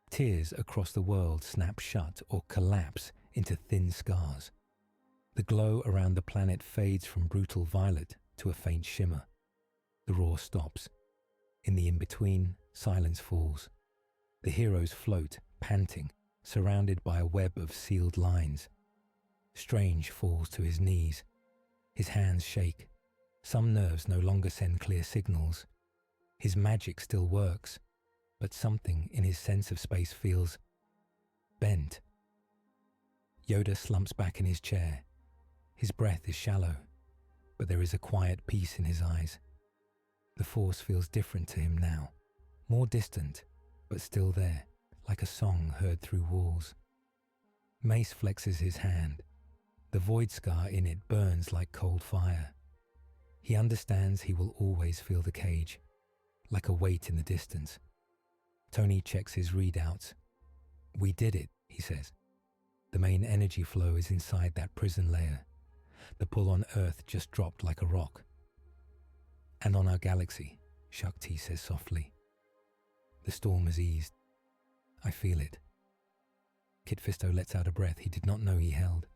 Tears across the world snap shut or collapse into thin scars. The glow around the planet fades from brutal violet to a faint shimmer. The roar stops. In the in-between, silence falls. The heroes float, panting, surrounded by a web of sealed lines. Strange falls to his knees. His hands shake. Some nerves no longer send clear signals. His magic still works, but something in his sense of space feels bent. Yoda slumps back in his chair. His breath is shallow, but there is a quiet peace in his eyes. The Force feels different to him now, more distant, but still there, like a song heard through walls. Mace flexes his hand. The void scar in it burns like cold fire. He understands he will always feel the cage, like a weight in the distance. Tony checks his readouts. "We did it," he says. The main energy flow is inside that prison layer. The pull on Earth just dropped like a rock. "And on our galaxy," Shakti says softly. "The storm has eased. I feel it." Kit Fisto lets out a breath he did not know he held.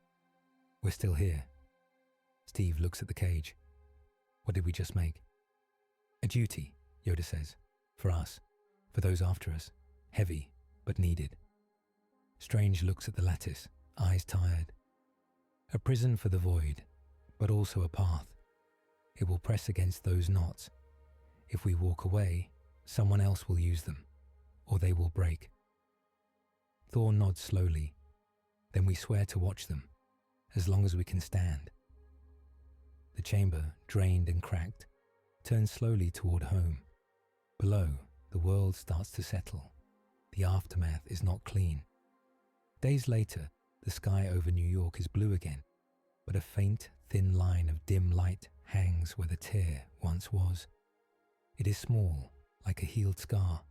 "We're still here." Steve looks at the cage. "What did we just make?" "A duty," Yoda says. "For us. For those after us. Heavy, but needed." Strange looks at the lattice, eyes tired. A prison for the void, but also a path. It will press against those knots. If we walk away, someone else will use them, or they will break. Thor nods slowly. Then we swear to watch them, as long as we can stand. The chamber, drained and cracked, turns slowly toward home. Below, the world starts to settle. The aftermath is not clean. Days later, the sky over New York is blue again, but a faint, thin line of dim light hangs where the tear once was. It is small, like a healed scar.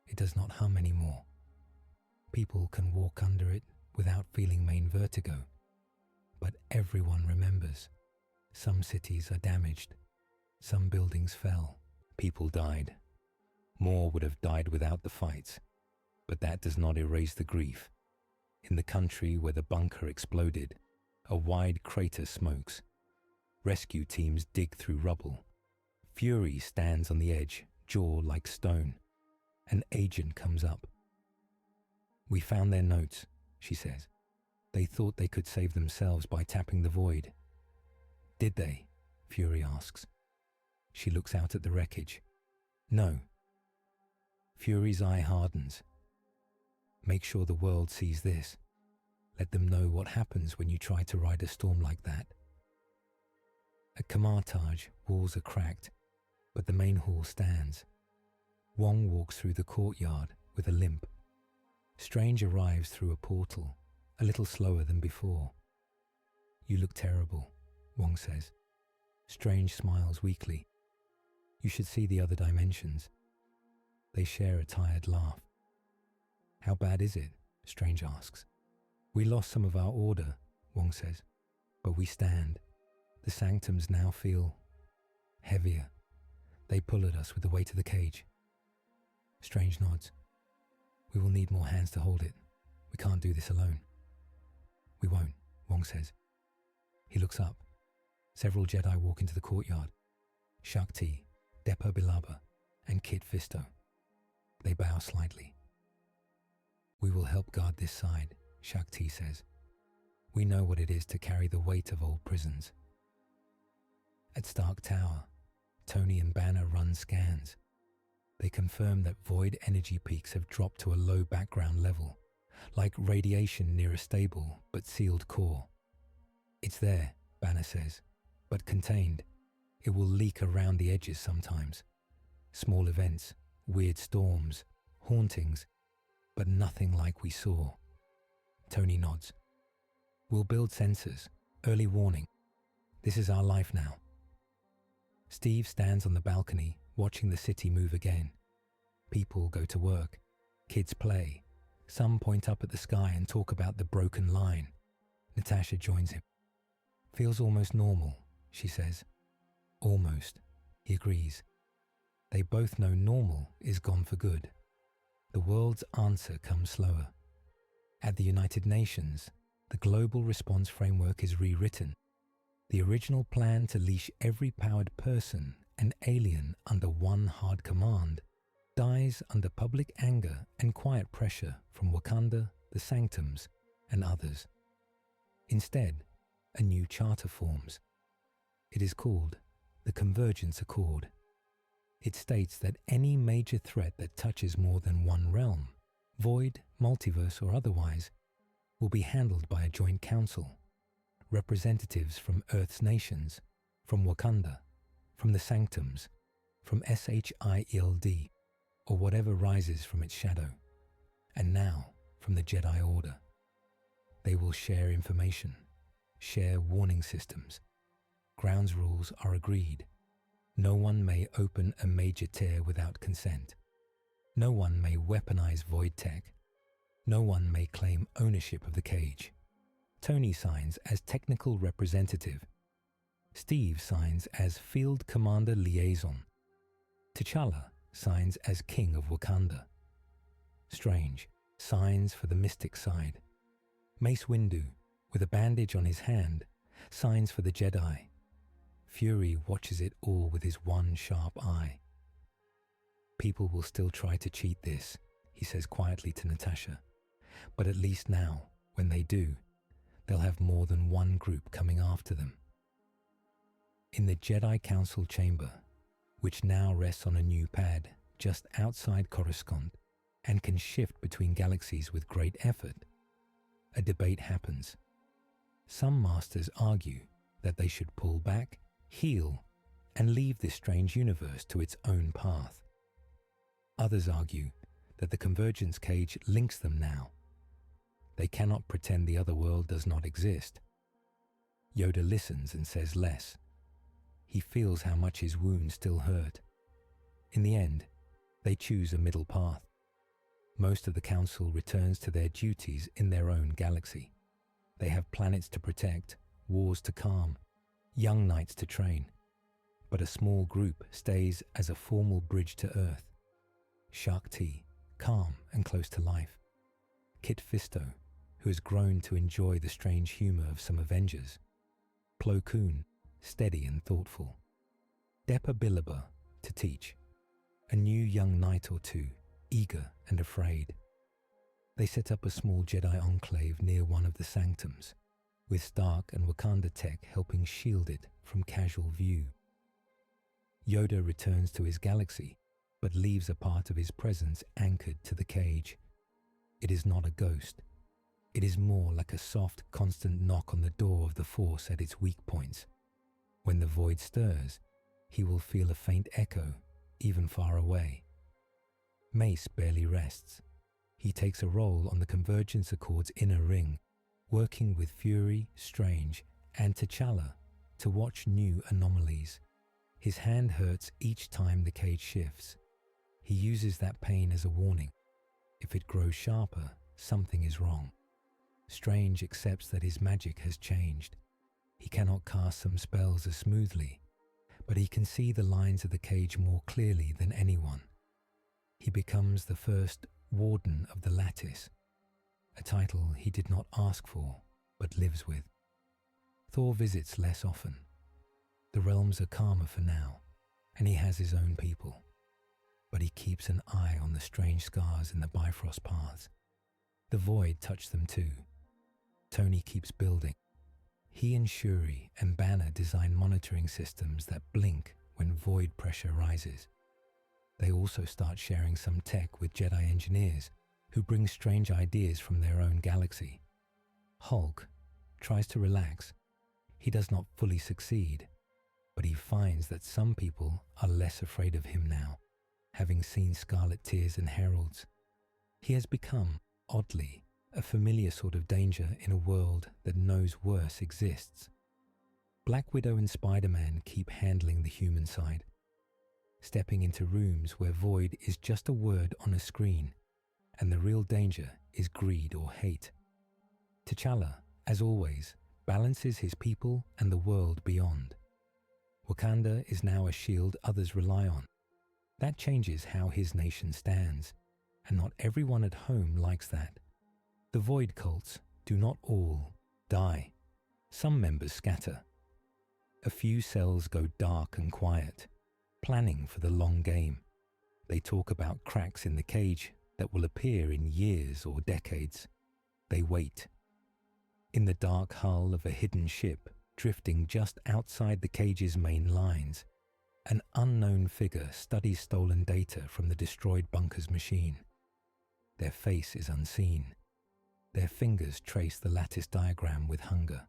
It does not hum anymore. People can walk under it without feeling main vertigo. But everyone remembers. Some cities are damaged. Some buildings fell. People died. More would have died without the fights, but that does not erase the grief. In the country where the bunker exploded, a wide crater smokes. Rescue teams dig through rubble. Fury stands on the edge, jaw like stone. An agent comes up. "We found their notes," she says. "They thought they could save themselves by tapping the void." "Did they?" Fury asks. She looks out at the wreckage. "No." Fury's eye hardens. "Make sure the world sees this. Let them know what happens when you try to ride a storm like that." At Kamartaj, walls are cracked, but the main hall stands. Wong walks through the courtyard with a limp. Strange arrives through a portal, a little slower than before. "You look terrible," Wong says. Strange smiles weakly. "You should see the other dimensions." They share a tired laugh. "How bad is it?" Strange asks. "We lost some of our order," Wong says, "but we stand. The sanctums now feel heavier. They pull at us with the weight of the cage." Strange nods. "We will need more hands to hold it. We can't do this alone." "We won't," Wong says. He looks up. Several Jedi walk into the courtyard. Shakti, Depa Bilaba, and Kit Fisto. They bow slightly. "We will help guard this side," Shakti says. "We know what it is to carry the weight of old prisons." At Stark Tower, Tony and Banner run scans. They confirm that void energy peaks have dropped to a low background level, like radiation near a stable but sealed core. "It's there," Banner says, "but contained. It will leak around the edges sometimes. Small events, weird storms, hauntings, but nothing like we saw. Tony nods. We'll build sensors, early warning. This is our life now. Steve stands on the balcony, watching the city move again. People go to work. Kids play. Some point up at the sky and talk about the broken line. Natasha joins him. Feels almost normal, she says. Almost, he agrees. They both know normal is gone for good. The world's answer comes slower. At the United Nations, the global response framework is rewritten. The original plan to leash every powered person and alien under one hard command dies under public anger and quiet pressure from Wakanda, the Sanctums, and others. Instead, a new charter forms. It is called the Convergence Accord. It states that any major threat that touches more than one realm, void, multiverse, or otherwise, will be handled by a joint council. Representatives from Earth's nations, from Wakanda, from the Sanctums, from SHIELD, or whatever rises from its shadow, and now from the Jedi Order. They will share information, share warning systems. Grounds rules are agreed. No one may open a major tear without consent. No one may weaponize void tech. No one may claim ownership of the cage. Tony signs as technical representative. Steve signs as field commander liaison. T'Challa signs as king of Wakanda. Strange signs for the mystic side. Mace Windu, with a bandage on his hand, signs for the Jedi. Fury watches it all with his one sharp eye. People will still try to cheat this, he says quietly to Natasha. But at least now, when they do, they'll have more than one group coming after them. In the Jedi Council chamber, which now rests on a new pad just outside Coruscant and can shift between galaxies with great effort, a debate happens. Some masters argue that they should pull back, heal, and leave this strange universe to its own path. Others argue that the convergence cage links them now. They cannot pretend the other world does not exist. Yoda listens and says less. He feels how much his wounds still hurt. In the end, they choose a middle path. Most of the council returns to their duties in their own galaxy. They have planets to protect, wars to calm, young knights to train. But a small group stays as a formal bridge to Earth. Shakti, calm and close to life. Kit Fisto, who has grown to enjoy the strange humour of some Avengers. Plo Koon, steady and thoughtful. Depa Billaba, to teach. A new young knight or two, eager and afraid. They set up a small Jedi enclave near one of the sanctums, with Stark and Wakanda tech helping shield it from casual view. Yoda returns to his galaxy, but leaves a part of his presence anchored to the cage. It is not a ghost. It is more like a soft, constant knock on the door of the Force at its weak points. When the void stirs, he will feel a faint echo, even far away. Mace barely rests. He takes a role on the Convergence Accord's inner ring, working with Fury, Strange, and T'Challa to watch new anomalies. His hand hurts each time the cage shifts. He uses that pain as a warning. If it grows sharper, something is wrong. Strange accepts that his magic has changed. He cannot cast some spells as smoothly, but he can see the lines of the cage more clearly than anyone. He becomes the first Warden of the Lattice, a title he did not ask for, but lives with. Thor visits less often. The realms are calmer for now, and he has his own people. But he keeps an eye on the strange scars in the Bifrost paths. The void touched them too. Tony keeps building. He and Shuri and Banner design monitoring systems that blink when void pressure rises. They also start sharing some tech with Jedi engineers who bring strange ideas from their own galaxy. Hulk tries to relax. He does not fully succeed, but he finds that some people are less afraid of him now, having seen Scarlet Tears and Heralds. He has become, oddly, a familiar sort of danger in a world that knows worse exists. Black Widow and Spider-Man keep handling the human side, stepping into rooms where void is just a word on a screen, and the real danger is greed or hate. T'Challa, as always, balances his people and the world beyond. Wakanda is now a shield others rely on. That changes how his nation stands, and not everyone at home likes that. The void cults do not all die. Some members scatter. A few cells go dark and quiet, planning for the long game. They talk about cracks in the cage that will appear in years or decades. They wait. In the dark hull of a hidden ship, drifting just outside the cage's main lines, an unknown figure studies stolen data from the destroyed bunker's machine. Their face is unseen. Their fingers trace the lattice diagram with hunger.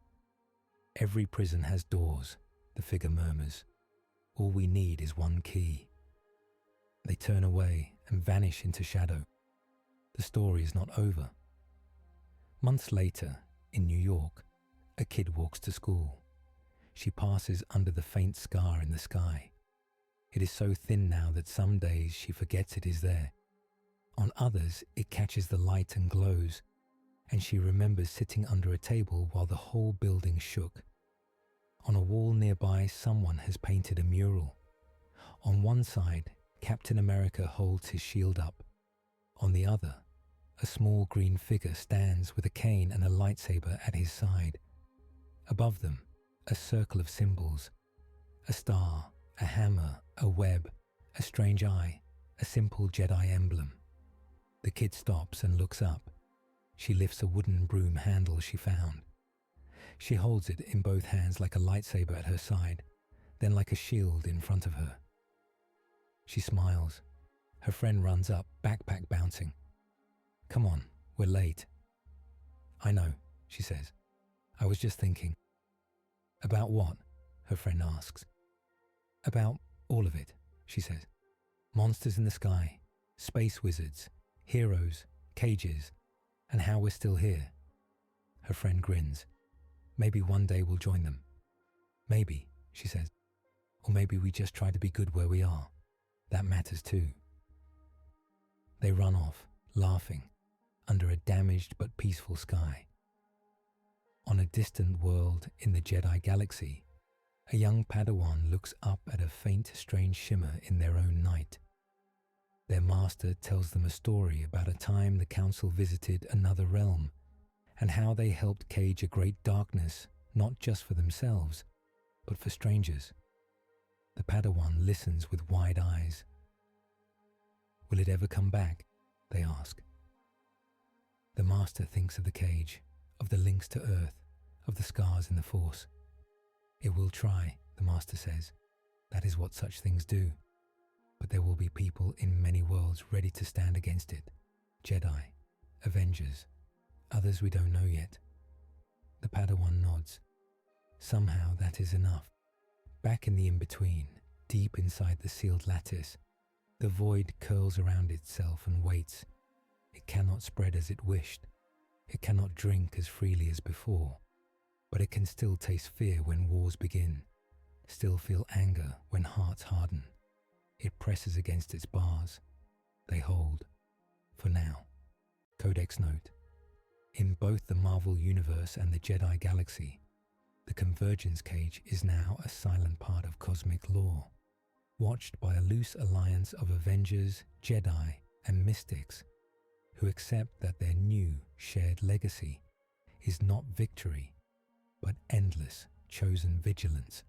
Every prison has doors, the figure murmurs. All we need is one key. They turn away and vanish into shadow. The story is not over. Months later, in New York, a kid walks to school. She passes under the faint scar in the sky. It is so thin now that some days she forgets it is there. On others, it catches the light and glows, and she remembers sitting under a table while the whole building shook. On a wall nearby, someone has painted a mural. On one side, Captain America holds his shield up. On the other, a small green figure stands with a cane and a lightsaber at his side. Above them, a circle of symbols. A star, a hammer, a web, a strange eye, a simple Jedi emblem. The kid stops and looks up. She lifts a wooden broom handle she found. She holds it in both hands like a lightsaber at her side, then like a shield in front of her. She smiles. Her friend runs up, backpack bouncing. "Come on, we're late." "I know," she says. "I was just thinking." "About what?" her friend asks. "About all of it," she says. "Monsters in the sky, space wizards, heroes, cages, and how we're still here." Her friend grins. "Maybe one day we'll join them." "Maybe," she says. "Or maybe we just try to be good where we are. That matters too." They run off, laughing, under a damaged but peaceful sky. On a distant world in the Jedi galaxy, a young Padawan looks up at a faint, strange shimmer in their own night. Their master tells them a story about a time the council visited another realm, and how they helped cage a great darkness, not just for themselves, but for strangers. The Padawan listens with wide eyes. "Will it ever come back?" they ask. The master thinks of the cage, of the links to Earth, of the scars in the Force. "It will try," the master says. "That is what such things do. But there will be people in many worlds ready to stand against it. Jedi, Avengers, others we don't know yet." The Padawan nods. Somehow that is enough. Back in the in-between, deep inside the sealed lattice, the void curls around itself and waits. It cannot spread as it wished. It cannot drink as freely as before. But it can still taste fear when wars begin, still feel anger when hearts harden. It presses against its bars. They hold. For now. Codex note. In both the Marvel Universe and the Jedi Galaxy, the Convergence Cage is now a silent part of cosmic law, watched by a loose alliance of Avengers, Jedi, and mystics who accept that their new shared legacy is not victory, but endless chosen vigilance.